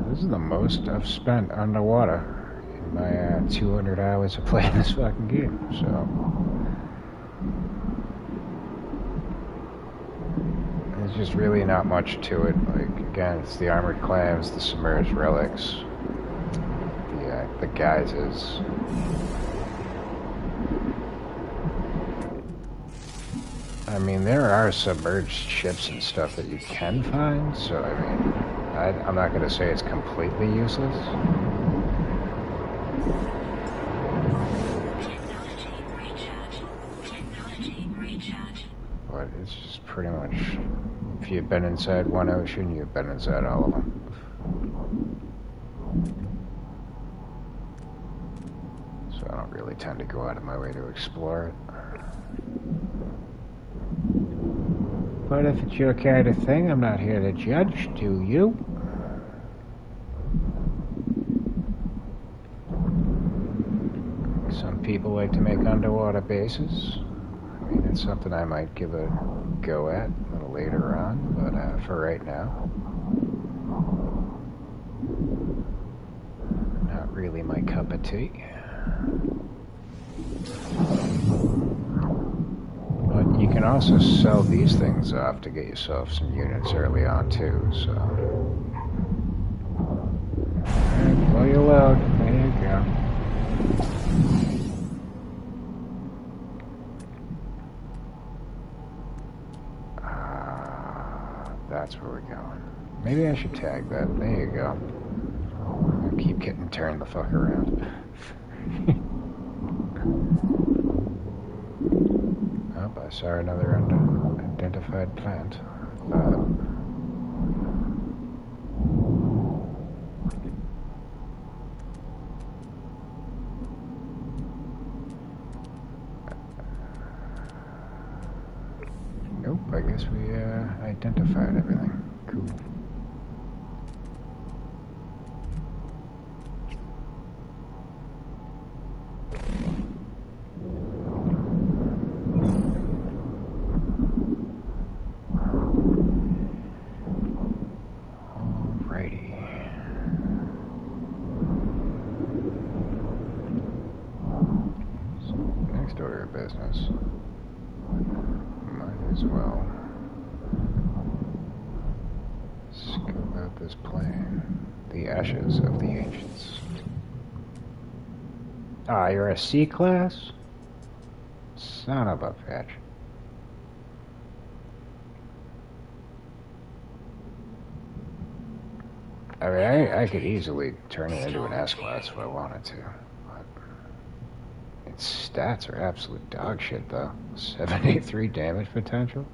This is the most I've spent underwater in my 200 hours of playing this fucking game, so... there's just really not much to it. Like, again, it's the armored clams, the submerged relics, the geysers. I mean, there are submerged ships and stuff that you can find, so I mean, I'm not going to say it's completely useless. But it's just pretty much, if you've been inside one ocean, you've been inside all of them. So I don't really tend to go out of my way to explore it. But if it's your kind of thing, I'm not here to judge, do you? Some people like to make underwater bases. I mean, it's something I might give a go at a little later on, but for right now, not really my cup of tea. But you can also sell these things off to get yourself some units early on too, so. Alright, blow your load. There you go. That's where we're going. Maybe I should tag that. There you go. I'll keep getting turned the fuck around. Oh, I saw another unidentified plant. Nope, I guess we identified everything. Cool. Alrighty. So, next order of business. Might as well scope out this plane. The ashes of the ancients. Ah, you're a C-class? Son of a bitch. I mean, I could easily turn it into an S-class if I wanted to. But its stats are absolute dog shit, though. 73 damage potential.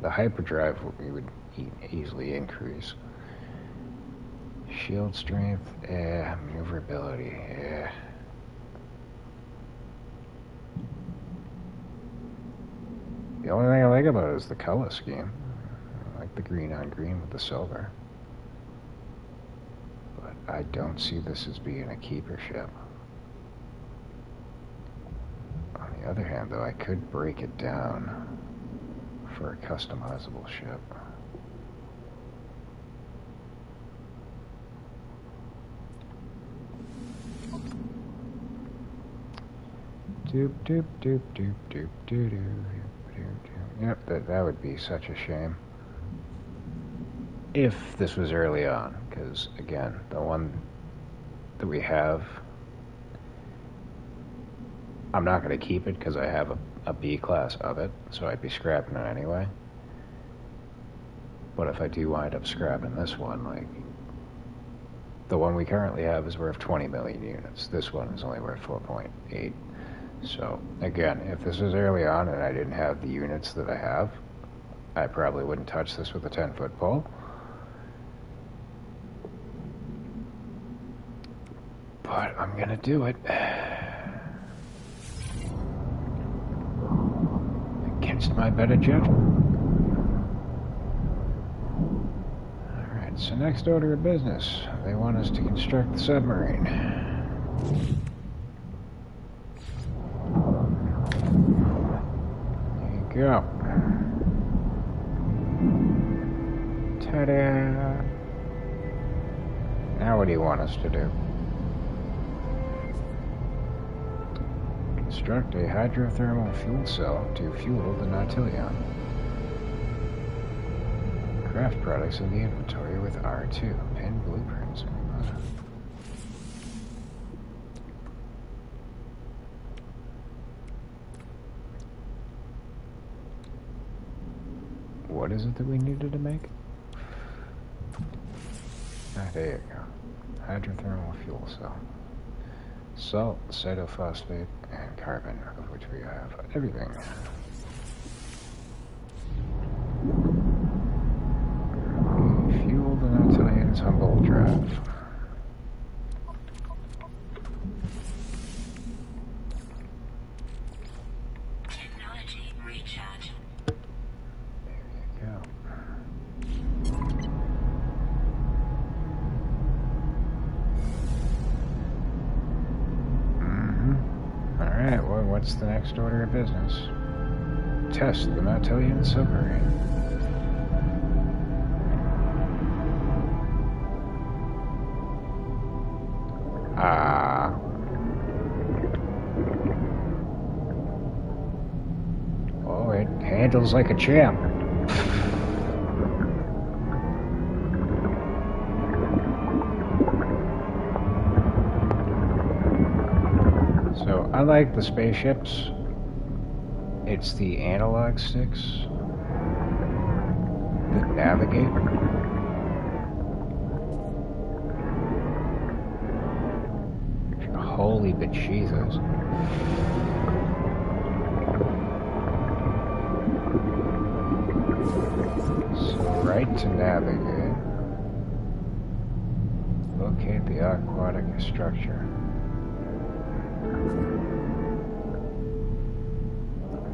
The hyperdrive would easily increase. Shield strength, maneuverability, The only thing I like about it is the color scheme. I like the green on green with the silver. But I don't see this as being a keeper ship. On the other hand, though, I could break it down for a customizable ship. Doop doop doop doop doop doo doo. Yep, that would be such a shame. If this was early on, because again, the one that we have, I'm not going to keep it because I have a B class of it, so I'd be scrapping it anyway. But if I do wind up scrapping this one, like, the one we currently have is worth 20 million units. This one is only worth 4.8. So, again, if this was early on and I didn't have the units that I have, I probably wouldn't touch this with a 10-foot pole. But I'm gonna do it. Against my better judgment. Alright, so next order of business. They want us to construct the submarine. Go. Ta-da! Now what do you want us to do? Construct a hydrothermal fuel cell to fuel the Nautilus. Craft products in the inventory with R2. Pin blueprints. What is it that we needed to make? Ah, there you go. Hydrothermal fuel cell. Salt, cytophosphate, and carbon, of which we have everything. Fuel the Nautilus Humboldt Drive. Technology recharge. Alright, well, what's the next order of business? Test the Nautilus submarine. Handles like a champ. So, unlike the spaceships, it's the analog sticks that navigate. Holy bejesus. So, right to navigate. Locate the aquatic structure.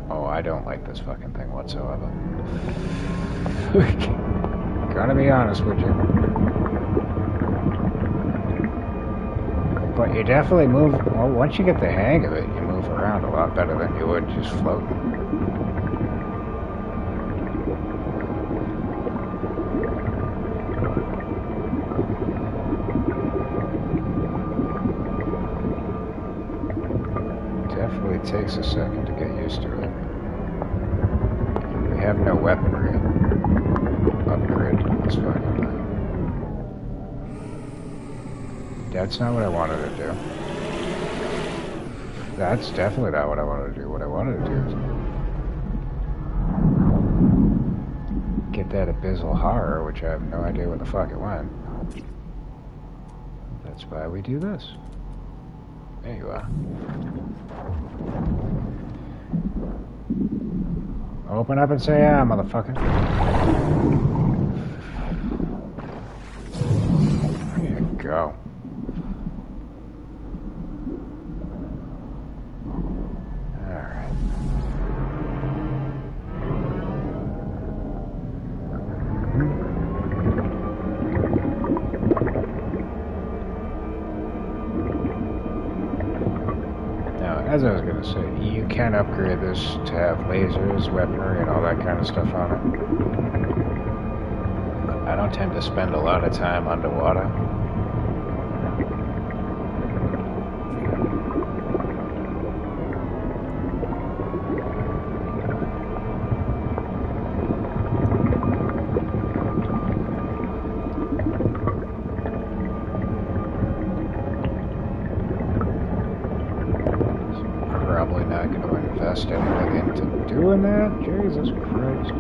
Oh, I don't like this fucking thing whatsoever. Gotta be honest with you. But you definitely move, well, once you get the hang of it, you move around a lot better than you would just floating. Definitely takes a second to get used to it. We have no weaponry upgrade to this fucking thing. That's not what I wanted to do. That's definitely not what I wanted to do. What I wanted to do is get that abyssal horror, which I have no idea where the fuck it went. That's why we do this. There you are. Open up and say, "Ah, motherfucker." There you go. Alright. Now, as I was going to say, you can upgrade this to have lasers, weaponry, and all that kind of stuff on it. I don't tend to spend a lot of time underwater. Probably not going to invest anything into doing that. Jesus Christ.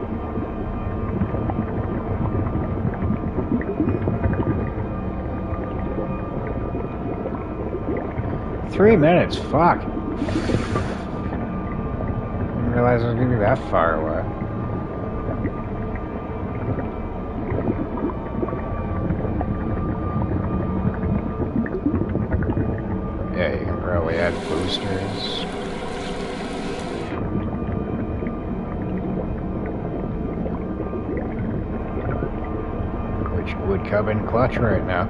Three minutes, fuck. Didn't realize I was gonna be that far away. Yeah, you can probably add boosters. Which would come in clutch right now.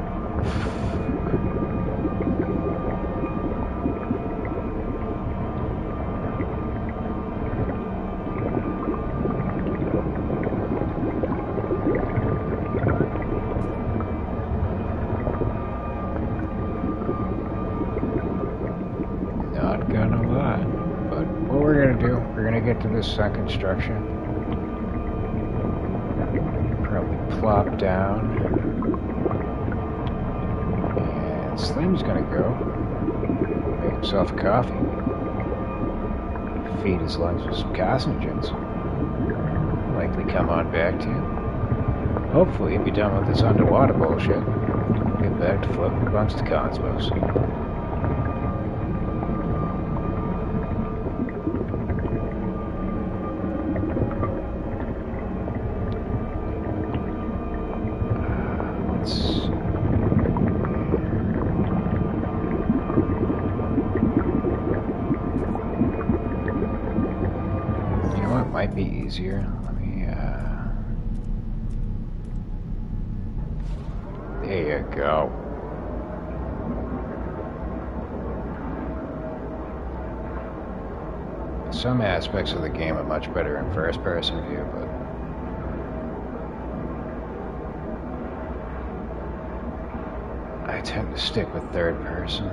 Not gonna lie. But what we're gonna do, we're gonna get to this sunken structure. Probably plop down. And Slim's gonna go make himself a coffee. Feed his lungs with some carcinogens. Likely come on back to you. Hopefully be done with this underwater bullshit. Get back to floating amongst the cosmos. Might be easier. Let me, there you go. Some aspects of the game are much better in first-person view, but I tend to stick with third-person.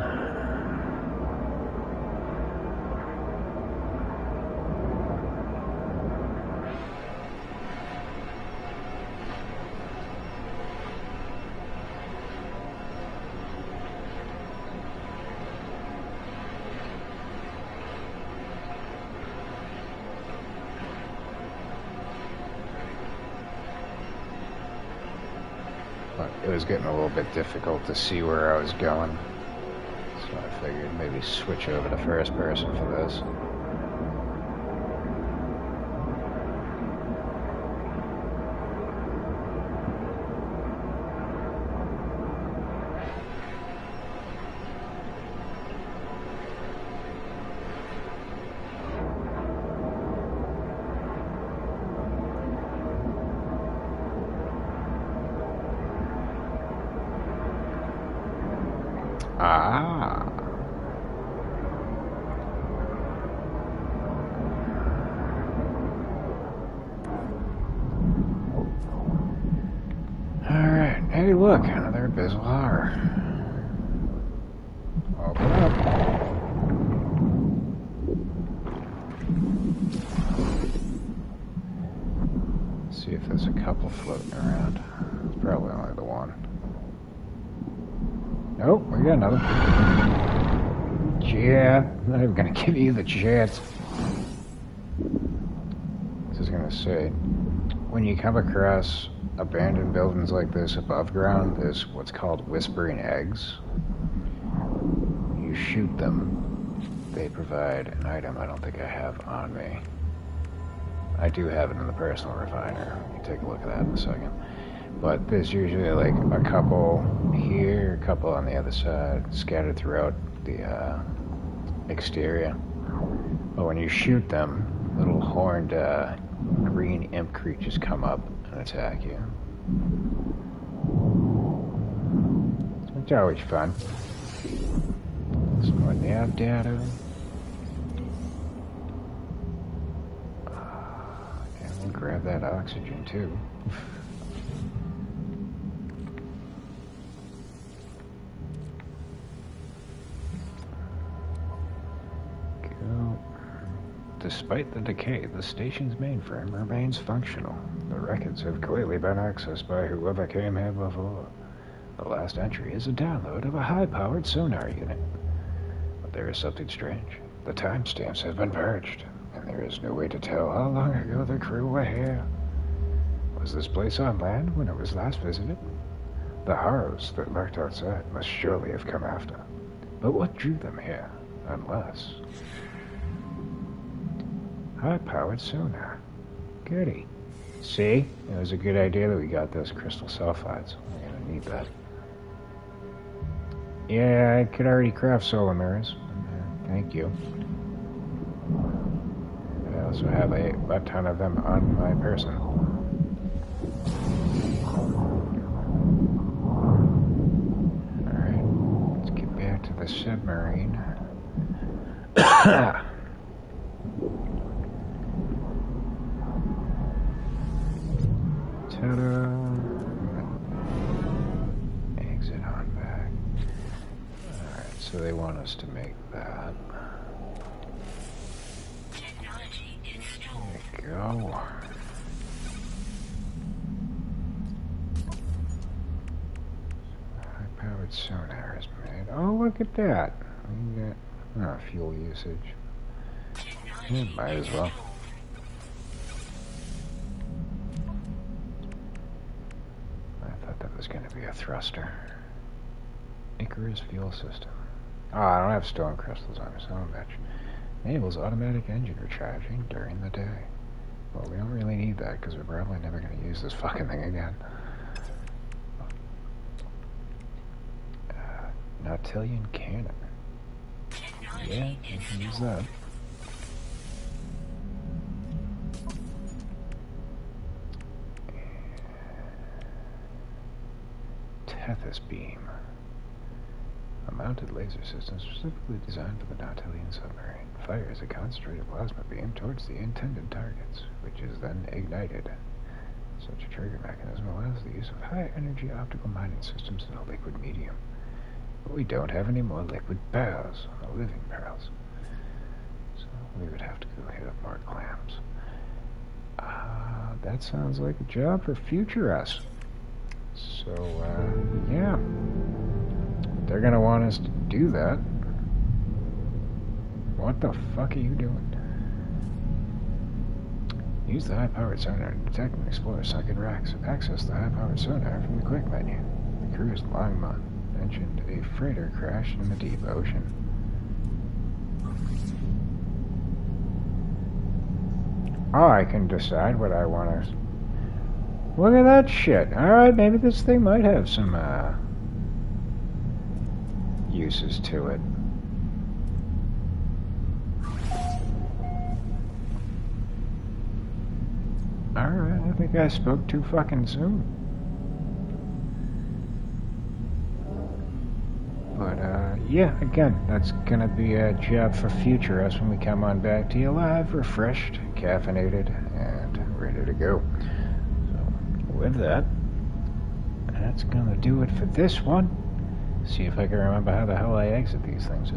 it was getting a little bit difficult to see where I was going. So I figured maybe switch over to first person for this. Ah. Alright, hey look, another abyssal horror. Open up. See if there's a couple floating around. It's probably only the one. Nope, we got another. Yeah, I'm not even gonna give you the chance. I was gonna say, when you come across abandoned buildings like this above ground, there's what's called whispering eggs. You shoot them, they provide an item I don't think I have on me. I do have it in the personal refiner. You can take a look at that in a second. But there's usually like a couple here, a couple on the other side, scattered throughout the exterior. But when you shoot them, little horned green imp creatures come up and attack you. It's always fun. Some more nav data. And we'll grab that oxygen too. Despite the decay, the station's mainframe remains functional. The records have clearly been accessed by whoever came here before. The last entry is a download of a high-powered sonar unit. But there is something strange. The timestamps have been purged, and there is no way to tell how long ago the crew were here. Was this place on land when it was last visited? The horrors that lurked outside must surely have come after. But what drew them here? Unless... high-powered sonar. Goody. See? It was a good idea that we got those crystal sulfides. We're gonna need that. Yeah, I could already craft solar mirrors. Thank you. I also have a ton of them on my person. Alright, let's get back to the submarine. Ta-da! Exit on back. Alright, so they want us to make that. Technology installed. There we go. High-powered sonar is made. Oh, look at that. We got fuel usage. Yeah, might as well. That was going to be a thruster. Icarus fuel system. Oh, I don't have stone crystals on me, so much. Enables automatic engine recharging during the day. Well, we don't really need that because we're probably never going to use this fucking thing again. Nautilian cannon. Yeah, you can use that. Tethys beam. A mounted laser system specifically designed for the Nautilian submarine. Fires a concentrated plasma beam towards the intended targets, which is then ignited. Such a trigger mechanism allows the use of high-energy optical mining systems in a liquid medium. But we don't have any more liquid barrels, or living barrels. So we would have to go hit up more clams. That sounds like a job for future us. So, yeah. They're gonna want us to do that. What the fuck are you doing? Use the high-powered sonar to detect and explore sunken rocks. Access the high-powered sonar from the quick menu. cruise Longmont mentioned a freighter crashed in the deep ocean. Oh, I can decide what I want to... Look at that shit. Alright, maybe this thing might have some, uses to it. Alright, I think I spoke too fucking soon. But, yeah, again, that's gonna be a job for future us when we come on back to you live, refreshed, caffeinated, and ready to go. So, with that, that's gonna do it for this one. See if I can remember how the hell I exit these things.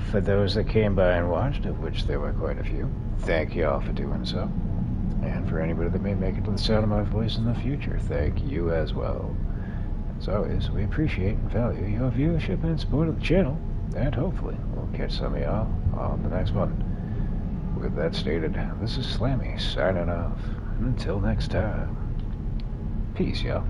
For those that came by and watched, of which there were quite a few, thank you all for doing so. And for anybody that may make it to the sound of my voice in the future, thank you as well. As always, we appreciate and value your viewership and support of the channel, and hopefully we'll catch some of y'all on the next one. With that stated, this is Slammy signing off, and until next time, peace y'all.